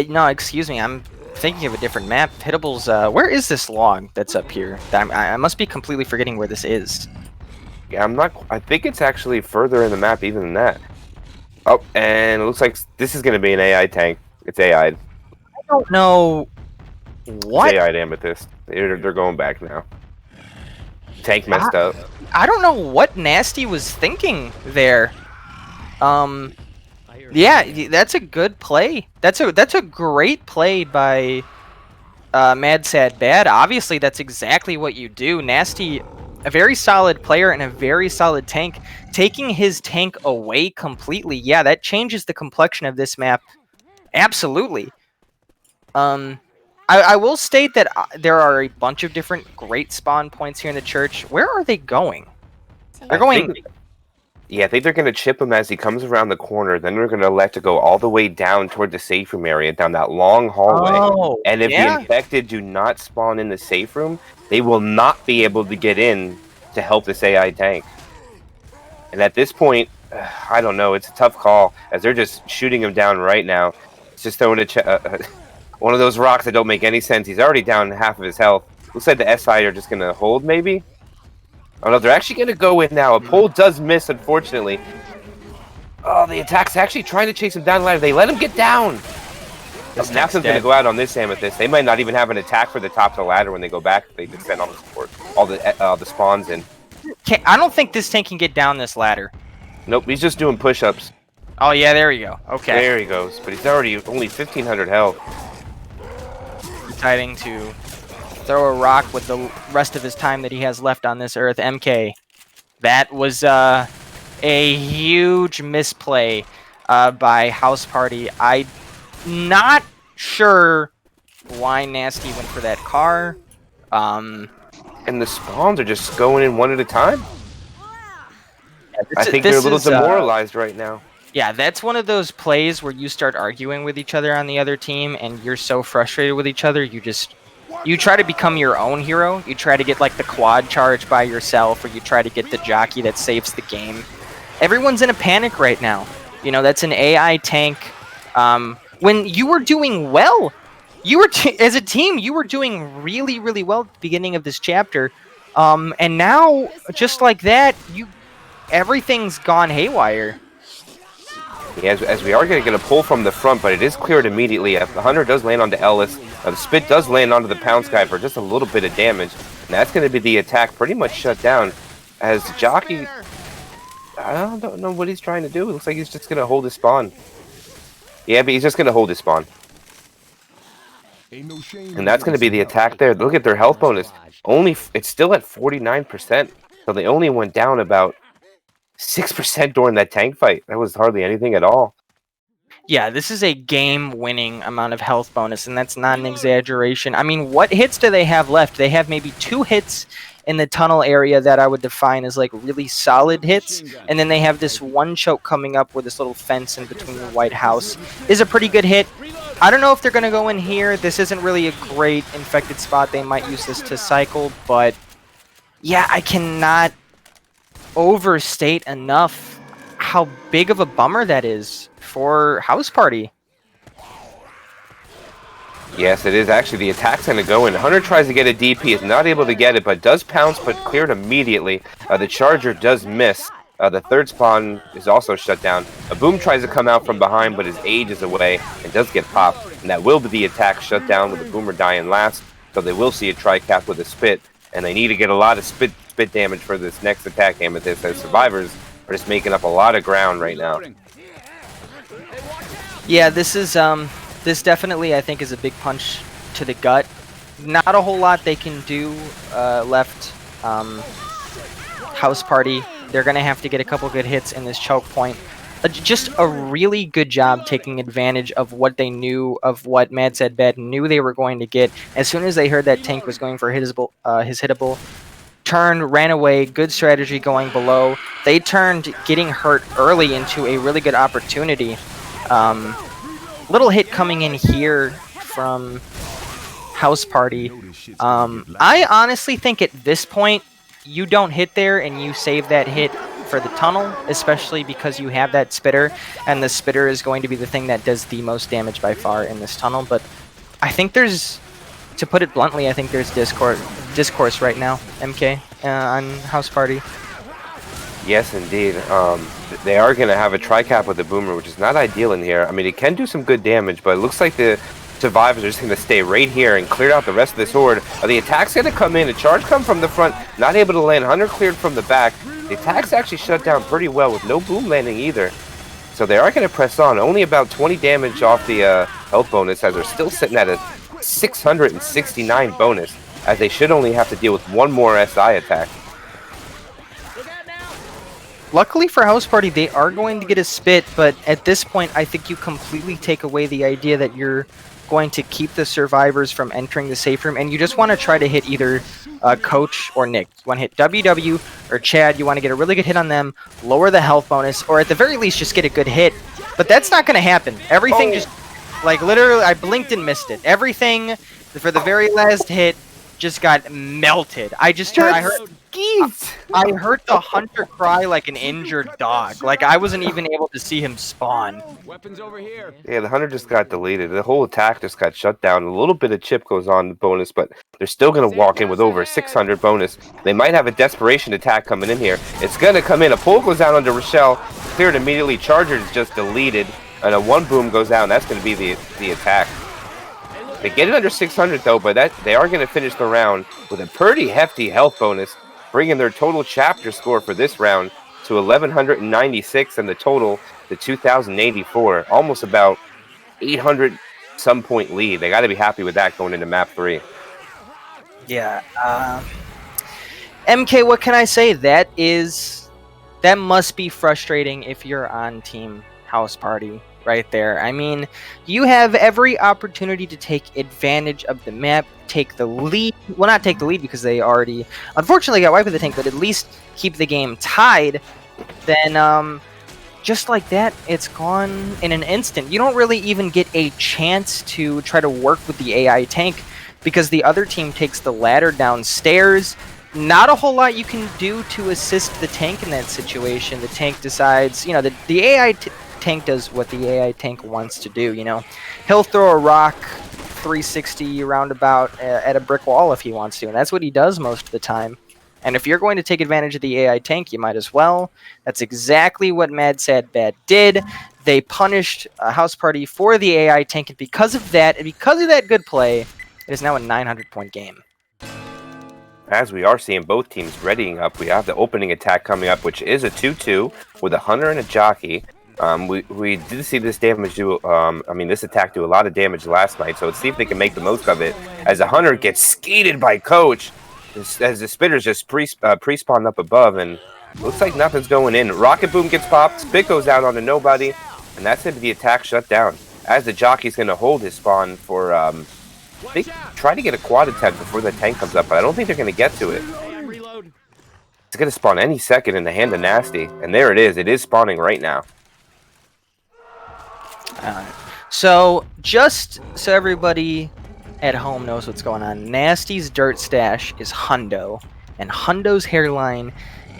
no, excuse me. I'm thinking of a different map. Hittables, where is this log that's up here? I must be completely forgetting where this is. Yeah, I'm not. I think it's actually further in the map even than that. Oh, and it looks like this is going to be an AI tank. It's AI'd. I don't know what. It's AI'd Amethyst. They're going back now. Tank messed up. I don't know what Nasty was thinking there. Yeah, that's a good play. That's a great play by MadSadBad. Obviously, that's exactly what you do. Nasty, a very solid player and a very solid tank. Taking his tank away completely, yeah, that changes the complexion of this map. Absolutely. I will state that there are a bunch of different great spawn points here in the church. Where are they going? They're going... Yeah, I think they're going to chip him as he comes around the corner. Then they're going to let it go all the way down toward the safe room area, down that long hallway. Oh, and if the infected do not spawn in the safe room, they will not be able to get in to help this AI tank. And at this point, I don't know. It's a tough call, as they're just shooting him down right now. It's just throwing one of those rocks that don't make any sense. He's already down half of his health. Looks like the SI are just going to hold, maybe? Oh no, they're actually going to go in now. A pole does miss, unfortunately. Oh, the attack's actually trying to chase him down the ladder. They let him get down. Now going to go out on this Amethyst. They might not even have an attack for the top of the ladder when they go back. They just send all the support, all the spawns in. I don't think this tank can get down this ladder. Nope, he's just doing push-ups. Oh yeah, there you go. Okay. There he goes. But he's already only 1,500 health. Deciding to throw a rock with the rest of his time that he has left on this earth. MK, that was a huge misplay by House Party. I'm not sure why Nasty went for that car. And the spawns are just going in one at a time. Yeah, I think they're a little demoralized right now. Yeah, that's one of those plays where you start arguing with each other on the other team, and you're so frustrated with each other, you try to become your own hero. You try to get like the quad charge by yourself, or you try to get the jockey that saves the game. Everyone's in a panic right now. You know, that's an AI tank. When you were doing well, you were as a team, you were doing really, really well at the beginning of this chapter. And now, just like that, everything's gone haywire. Yeah, as we are going to get a pull from the front, but it is cleared immediately. The Hunter does land onto Ellis. The Spit does land onto the Pounce guy for just a little bit of damage. And that's going to be the attack pretty much shut down. As Jockey, I don't know what he's trying to do. It looks like he's just going to hold his spawn. Yeah, but he's just going to hold his spawn. And that's going to be the attack there. Look at their health bonus. It's still at 49%. So they only went down about 6% during that tank fight. That was hardly anything at all. Yeah, this is a game-winning amount of health bonus, and that's not an exaggeration. I mean, what hits do they have left? They have maybe 2 hits in the tunnel area that I would define as like really solid hits, and then they have this one choke coming up with this little fence in between the White House. Is a pretty good hit. I don't know if they're going to go in here. This isn't really a great infected spot. They might use this to cycle, but yeah, I cannot overstate enough how big of a bummer that is for House Party. Yes, it is. Actually, the attack's going to go in. Hunter tries to get a DP, is not able to get it, but does pounce, but cleared immediately. The Charger does miss. The third spawn is also shut down. A Boom tries to come out from behind, but his age is away and does get popped. And that will be the attack shut down with the Boomer dying last. So they will see a tri-cap with a Spit. And they need to get a lot of spit damage for this next attack, Amethyst, as Survivors are just making up a lot of ground right now. Yeah, this is this definitely, I think, is a big punch to the gut. Not a whole lot they can do left. House Party, they're going to have to get a couple good hits in this choke point. Just a really good job taking advantage of what they knew, of what MadSadBad knew they were going to get. As soon as they heard that Tank was going for his hittable, turned, ran away, good strategy going below. They turned getting hurt early into a really good opportunity. Little hit coming in here from House Party. I honestly think at this point, you don't hit there and you save that hit for the tunnel, especially because you have that Spitter, and the Spitter is going to be the thing that does the most damage by far in this tunnel. But I think there's, to put it bluntly, I think there's discourse right now, MK, on House Party. Yes, indeed. They are going to have a tri-cap with the Boomer, which is not ideal in here. I mean, it can do some good damage, but it looks like the Survivors are just going to stay right here and clear out the rest of this horde. The attack's going to come in. A charge come from the front, not able to land. Hunter cleared from the back. The attack's actually shut down pretty well with no Boom landing either. So they are going to press on. Only about 20 damage off the health bonus, as they're still sitting at a 669 bonus, as they should only have to deal with one more SI attack. Luckily for House Party, they are going to get a Spit, but at this point, I think you completely take away the idea that you're going to keep the Survivors from entering the safe room, and you just want to try to hit either Coach or Nick. You want to hit WW or Chad. You want to get a really good hit on them, lower the health bonus, or at the very least, just get a good hit. But that's not going to happen. Everything just, like, literally, I blinked and missed it. Everything for the very last hit just got melted. I heard the Hunter cry like an injured dog. Like, I wasn't even able to see him spawn. Weapons over here. Yeah, the Hunter just got deleted. The whole attack just got shut down. A little bit of chip goes on the bonus, but they're still going to walk in with over 600 bonus. They might have a desperation attack coming in here. It's going to come in. A pull goes down onto Rochelle. Cleared immediately. Charger is just deleted. And a one boom goes down. That's going to be the attack. They get it under 600, though, but they are going to finish the round with a pretty hefty health bonus, bringing their total chapter score for this round to 1,196 and the total to 2,084. Almost about 800 some point lead. They got to be happy with that going into map 3. Yeah. MK, what can I say? That must be frustrating if you're on Team House Party right there. I mean, you have every opportunity to take advantage of the map, take the lead. Well, not take the lead because they already, unfortunately, got wiped with the tank, but at least keep the game tied. Then, just like that, it's gone in an instant. You don't really even get a chance to try to work with the AI tank because the other team takes the ladder downstairs. Not a whole lot you can do to assist the tank in that situation. The tank decides, you know, the AI tank does what the AI tank wants to do, you know. He'll throw a rock 360 roundabout at a brick wall if he wants to, and that's what he does most of the time. And if you're going to take advantage of the AI tank, you might as well. That's exactly what MadSadBad did. they punished House Party for the AI tank, and because of that good play, it is now a 900-point game. As we are seeing both teams readying up, we have the opening attack coming up, which is a 2-2 with a hunter and a jockey. We did see this damage do. This attack do a lot of damage last night. So let's see if they can make the most of it. As the hunter gets skated by Coach, as the spitters just pre-spawn up above, and looks like nothing's going in. Rocket boom gets popped, spit goes out onto nobody, and that's going to be the attack shut down. As the jockey's going to hold his spawn for. They try to get a quad attempt before the tank comes up, but I don't think they're going to get to it. It's going to spawn any second in the hand of Nasty, and there it is. It is spawning right now. So just so everybody at home knows what's going on, Nasty's dirt stash is Hundo, and Hundo's hairline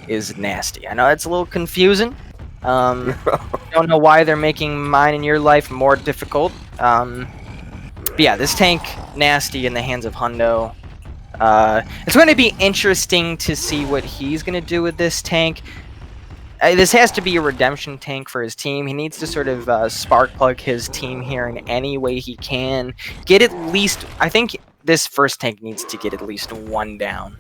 is Nasty. I know it's a little confusing. Don't know why they're making mine and your life more difficult. But yeah, this tank, Nasty in the hands of Hundo. It's going to be interesting to see what he's going to do with this tank. This has to be a redemption tank for his team. He needs to sort of spark plug his team here in any way he can. Get at least... I think this first tank needs to get at least one down.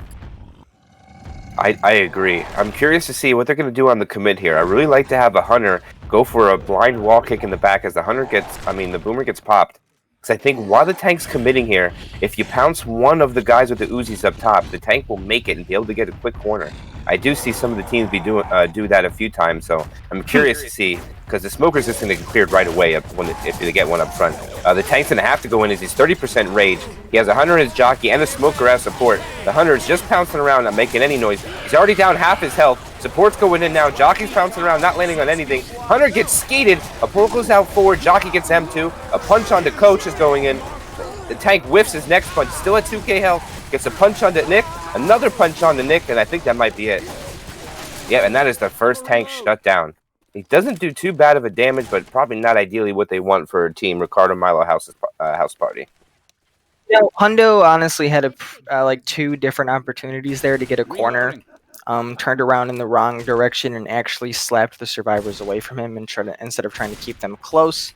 I agree. I'm curious to see what they're going to do on the commit here. I really like to have a hunter go for a blind wall kick in the back as the the boomer gets popped. I think while the tank's committing here, if you pounce one of the guys with the Uzis up top, the tank will make it and be able to get a quick corner. I do see some of the teams do that a few times, so I'm curious to see, because the smoker's just going to get cleared right away if they get one up front. The tank's going to have to go in as he's 30% rage. He has a hunter in his jockey and a smoker as support. The hunter is just pouncing around, not making any noise. He's already down half his health. Support's going in now. Jockey's pouncing around, not landing on anything. Hunter gets skated. A pole goes out forward. Jockey gets M2. A punch onto Coach is going in. The tank whiffs his next punch. Still at 2k health. Gets a punch onto Nick. Another punch onto Nick, and I think that might be it. Yeah, and that is the first tank shut down. He doesn't do too bad of a damage, but probably not ideally what they want for a team Ricardo Milo House Party. Yeah, Hundo honestly had like two different opportunities there to get a corner. Turned around in the wrong direction and actually slapped the survivors away from him and instead of trying to keep them close.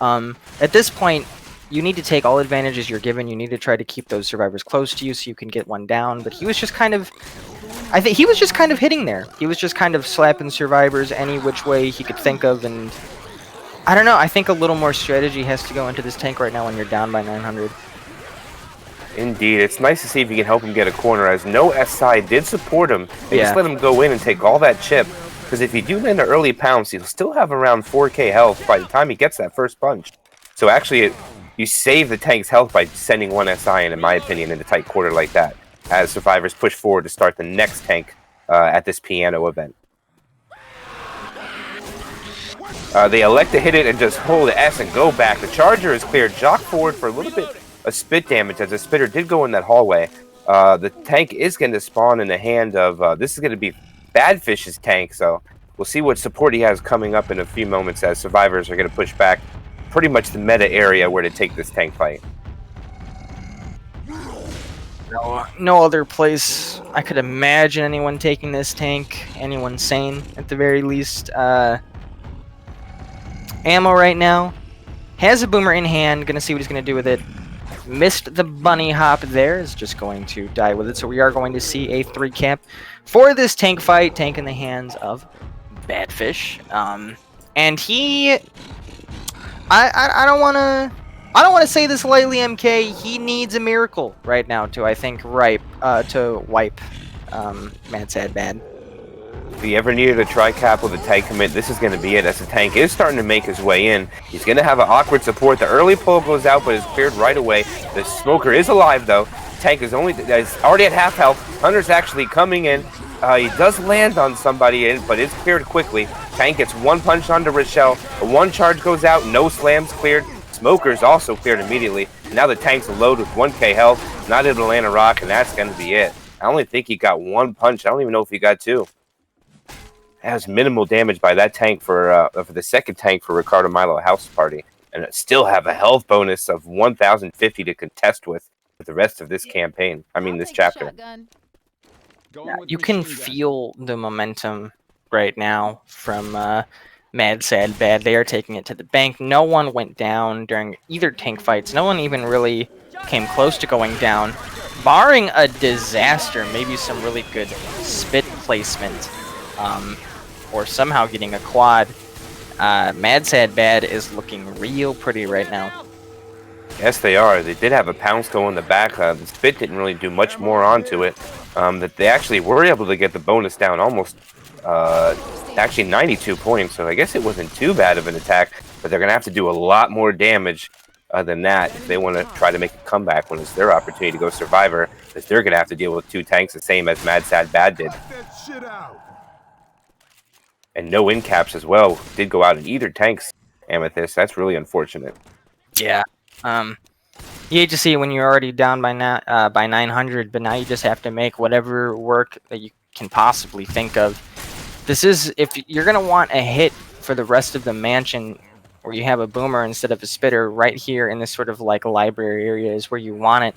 At this point, you need to take all advantages you're given. You need to try to keep those survivors close to you so you can get one down. But he was just kind of... I think he was just kind of hitting there. He was just kind of slapping survivors any which way he could think of, and... I don't know, I think a little more strategy has to go into this tank right now when you're down by 900. Indeed, it's nice to see if you can help him get a corner, as no SI did support him. They just let him go in and take all that chip, because if you do land an early pounce, he'll still have around 4k health by the time he gets that first punch. So actually, you save the tank's health by sending one SI in my opinion, in a tight quarter like that, as survivors push forward to start the next tank at this piano event. They elect to hit it and just hold the S and go back. The charger is cleared. Jock forward for a little bit of spit damage, as the spitter did go in that hallway. The tank is going to spawn in the hand of... this is going to be Badfish's tank, so we'll see what support he has coming up in a few moments, as survivors are going to push back pretty much the meta area where to take this tank fight. No other place I could imagine anyone taking this tank. Anyone sane, at the very least. Ammo right now. Has a boomer in hand. Gonna see what he's gonna do with it. Missed the bunny hop there. Is just going to die with it. So we are going to see a 3 cap for this tank fight. Tank in the hands of Badfish. And he... I don't want to say this lightly, MK. He needs a miracle right now to, I think, to wipe MadSadBad. If he ever needed a tri-cap with a tank commit, this is going to be it, as the tank is starting to make his way in. He's going to have an awkward support. The early pull goes out, but is cleared right away. The smoker is alive, though. The tank is already at half health. Hunter's actually coming in. He does land on somebody, but it's cleared quickly. Tank gets one punch onto Rochelle. One charge goes out. No slams cleared. Smoker's also cleared immediately. Now the tank's loaded with 1k health. Not able to land a rock, and that's going to be it. I only think he got one punch. I don't even know if he got two. That was minimal damage by that tank for the second tank for Ricardo Milo House Party. And still have a health bonus of 1,050 to contest with the rest of this campaign. I mean, this chapter. Yeah, you can feel the momentum right now from MadSadBad. They are taking it to the bank. No one went down during either tank fights. No one even really came close to going down, barring a disaster, maybe some really good spit placement, or somehow getting a quad. MadSadBad is looking real pretty right now. Yes, they are. They did have a pounce go in the back. The spit didn't really do much more onto it. That they actually were able to get the bonus down almost, actually 92 points. So I guess it wasn't too bad of an attack, but they're going to have to do a lot more damage than that if they want to try to make a comeback when it's their opportunity to go Survivor, because they're going to have to deal with 2 tanks the same as MadSadBad did. And no in caps as well did go out in either tanks, Amethyst. That's really unfortunate. Yeah. You hate to see it when you're already down by 900, but now you just have to make whatever work that you can possibly think of. This is, if you're going to want a hit for the rest of the mansion, where you have a boomer instead of a spitter, right here in this sort of like library area is where you want it.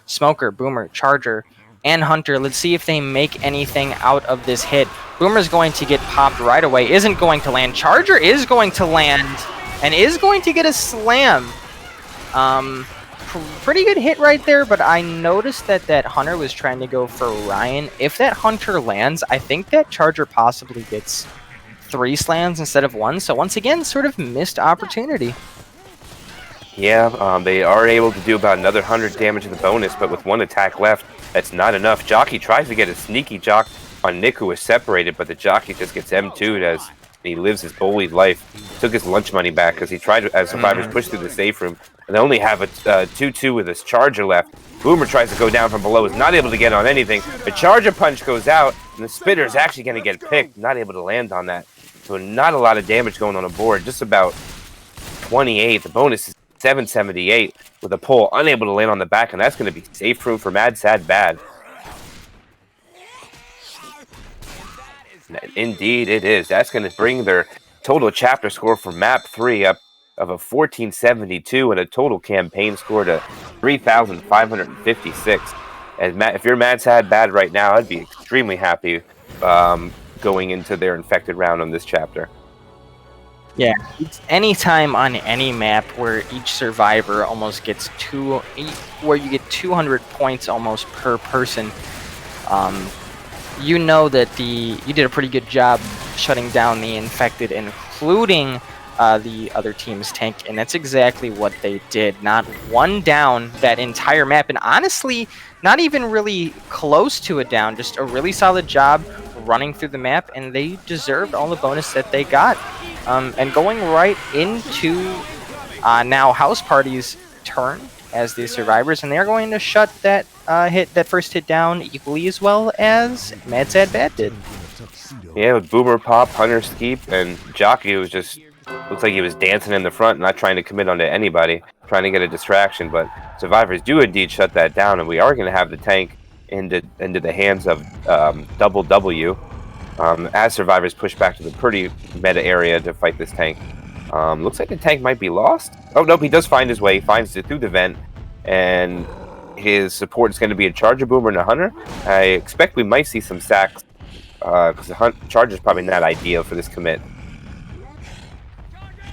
Smoker, boomer, charger, and hunter. Let's see if they make anything out of this hit. Boomer's going to get popped right away, isn't going to land. Charger is going to land, and is going to get a slam. Pretty good hit right there, but I noticed that hunter was trying to go for Ryan. If that hunter lands, I think that charger possibly gets 3 slams instead of 1. So once again, sort of missed opportunity. Yeah, they are able to do about another 100 damage in the bonus, but with 1 attack left, that's not enough. Jockey tries to get a sneaky jock on Nick, who is separated, but the jockey just gets M2'd as he lives his bullied life. Took his lunch money back as he tried to, as survivors push through the safe room, and they only have a 2-2 with his charger left. Boomer tries to go down from below, is not able to get on anything. The charger punch goes out, and the spitter is actually going to get picked, not able to land on that. So not a lot of damage going on the board, just about 28. The bonus is 778 with a pull, unable to land on the back, and that's going to be safe room for MadSadBad. Indeed it is. That's going to bring their total chapter score for map 3 up of a 1472 and a total campaign score to 3,556. And if you're MadSadBad right now, I'd be extremely happy going into their infected round on this chapter. Yeah, it's any time on any map where each survivor almost gets where you get 200 points almost per person. You know that you did a pretty good job shutting down the infected, including the other team's tank, and that's exactly what they did. Not one down that entire map, and honestly, not even really close to a down. Just a really solid job running through the map, and they deserved all the bonus that they got. And going right into now House Party's turn as the survivors, and they're going to shut that first hit down equally as well as MadSadBad did. Yeah, with Boomer Pop, Hunter Skeep, and Jockey, who was just looks like he was dancing in the front, not trying to commit onto anybody, trying to get a distraction. But survivors do indeed shut that down, and we are going to have the tank into the hands of Double W as survivors push back to the pretty meta area to fight this tank. Looks like the tank might be lost. Oh, nope, he does find his way. He finds it through the vent, and his support is going to be a Charger, Boomer, and a Hunter. I expect we might see some sacks because the Charger is probably not ideal for this commit.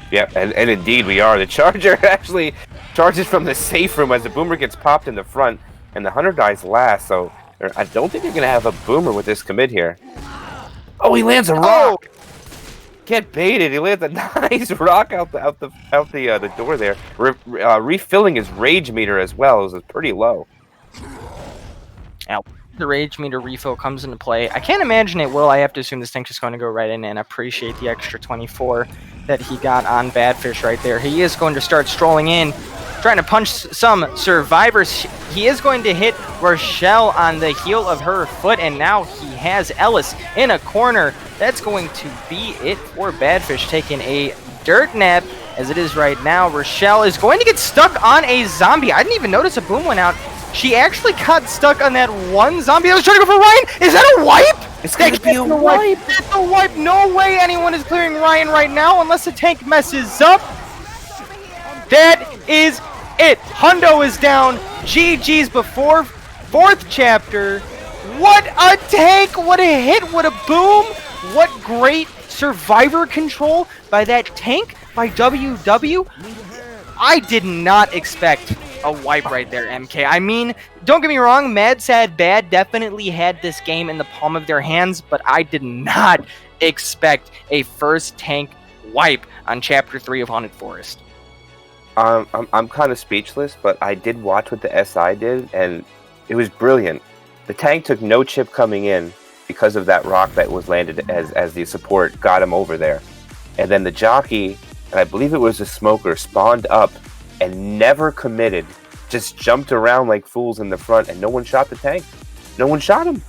Yeah, and indeed we are. The Charger actually charges from the safe room as the Boomer gets popped in the front, and the Hunter dies last, so I don't think you're going to have a Boomer with this commit here. Oh, he lands a rock! Get baited. He lands a nice rock out the door there. Refilling his rage meter as well. It was pretty low. Now, the rage meter refill comes into play. I can't imagine it will. I have to assume this tank's just going to go right in and appreciate the extra 24 that he got on Badfish right there. He is going to start strolling in, trying to punch some survivors. He is going to hit Rochelle on the heel of her foot, and now he has Ellis in a corner. That's going to be it for Badfish, taking a dirt nap as it is right now. Rochelle is going to get stuck on a zombie. I didn't even notice a boom went out. She actually got stuck on that one zombie that was trying to go for Ryan. Is that a wipe? It's going to be a wipe. That's a wipe. No way anyone is clearing Ryan right now unless the tank messes up. That is it. Hundo is down. GG's before 4th chapter. What a tank. What a hit. What a boom. What great survivor control by that tank by WW. I did not expect a wipe right there, MK. I mean, don't get me wrong, MadSadBad definitely had this game in the palm of their hands, but I did not expect a first tank wipe on Chapter 3 of Haunted Forest. I'm kind of speechless, but I did watch what the SI did, and it was brilliant. The tank took no chip coming in because of that rock that was landed as the support got him over there. And then the jockey, and I believe it was a smoker, spawned up and never committed, just jumped around like fools in the front, and no one shot the tank. No one shot him.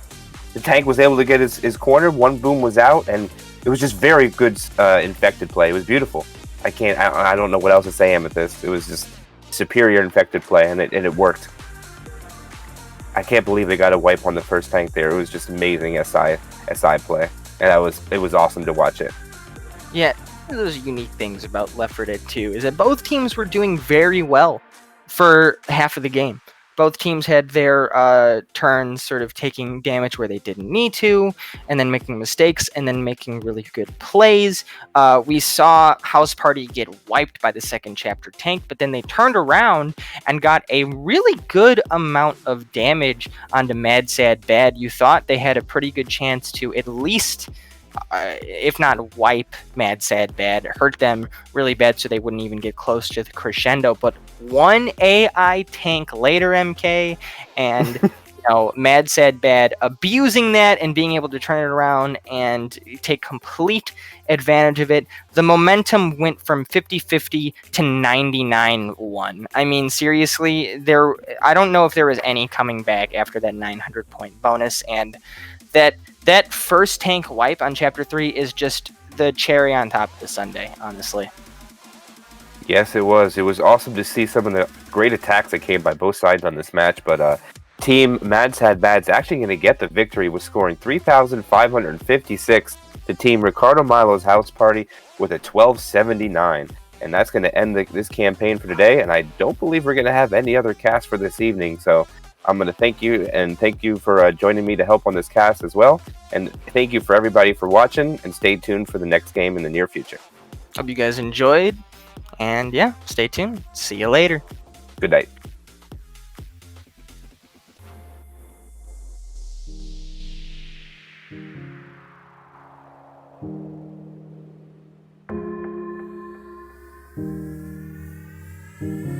The tank was able to get his corner, one boom was out, and it was just very good infected play. It was beautiful. I don't know what else to say at this. It was just superior infected play, and it worked. I can't believe they got a wipe on the first tank there. It was just amazing SI play, and it was awesome to watch it. Yeah, one of those unique things about Left 4 Dead 2 is that both teams were doing very well for half of the game. Both teams had their turns sort of taking damage where they didn't need to, and then making mistakes, and then making really good plays. We saw House Party get wiped by the second chapter tank, but then they turned around and got a really good amount of damage onto MadSadBad. You thought they had a pretty good chance to at least, if not wipe MadSadBad, hurt them really bad so they wouldn't even get close to the crescendo. But one AI tank later, MK, and MadSadBad abusing that and being able to turn it around and take complete advantage of it. The momentum went from 50-50 to 99-1. I mean, seriously, I don't know if there was any coming back after that 900-point bonus, and that first tank wipe on Chapter 3 is just the cherry on top of the sundae, honestly. Yes, it was. It was awesome to see some of the great attacks that came by both sides on this match, but Team MadSadBad's actually going to get the victory with scoring 3,556 to Team Ricardo Milo's House Party with a 1279. And that's going to end this campaign for today, and I don't believe we're going to have any other cast for this evening, so I'm going to thank you for joining me to help on this cast as well. And thank you for everybody for watching, and stay tuned for the next game in the near future. Hope you guys enjoyed, and yeah, stay tuned. See you later. Good night. Mm-hmm.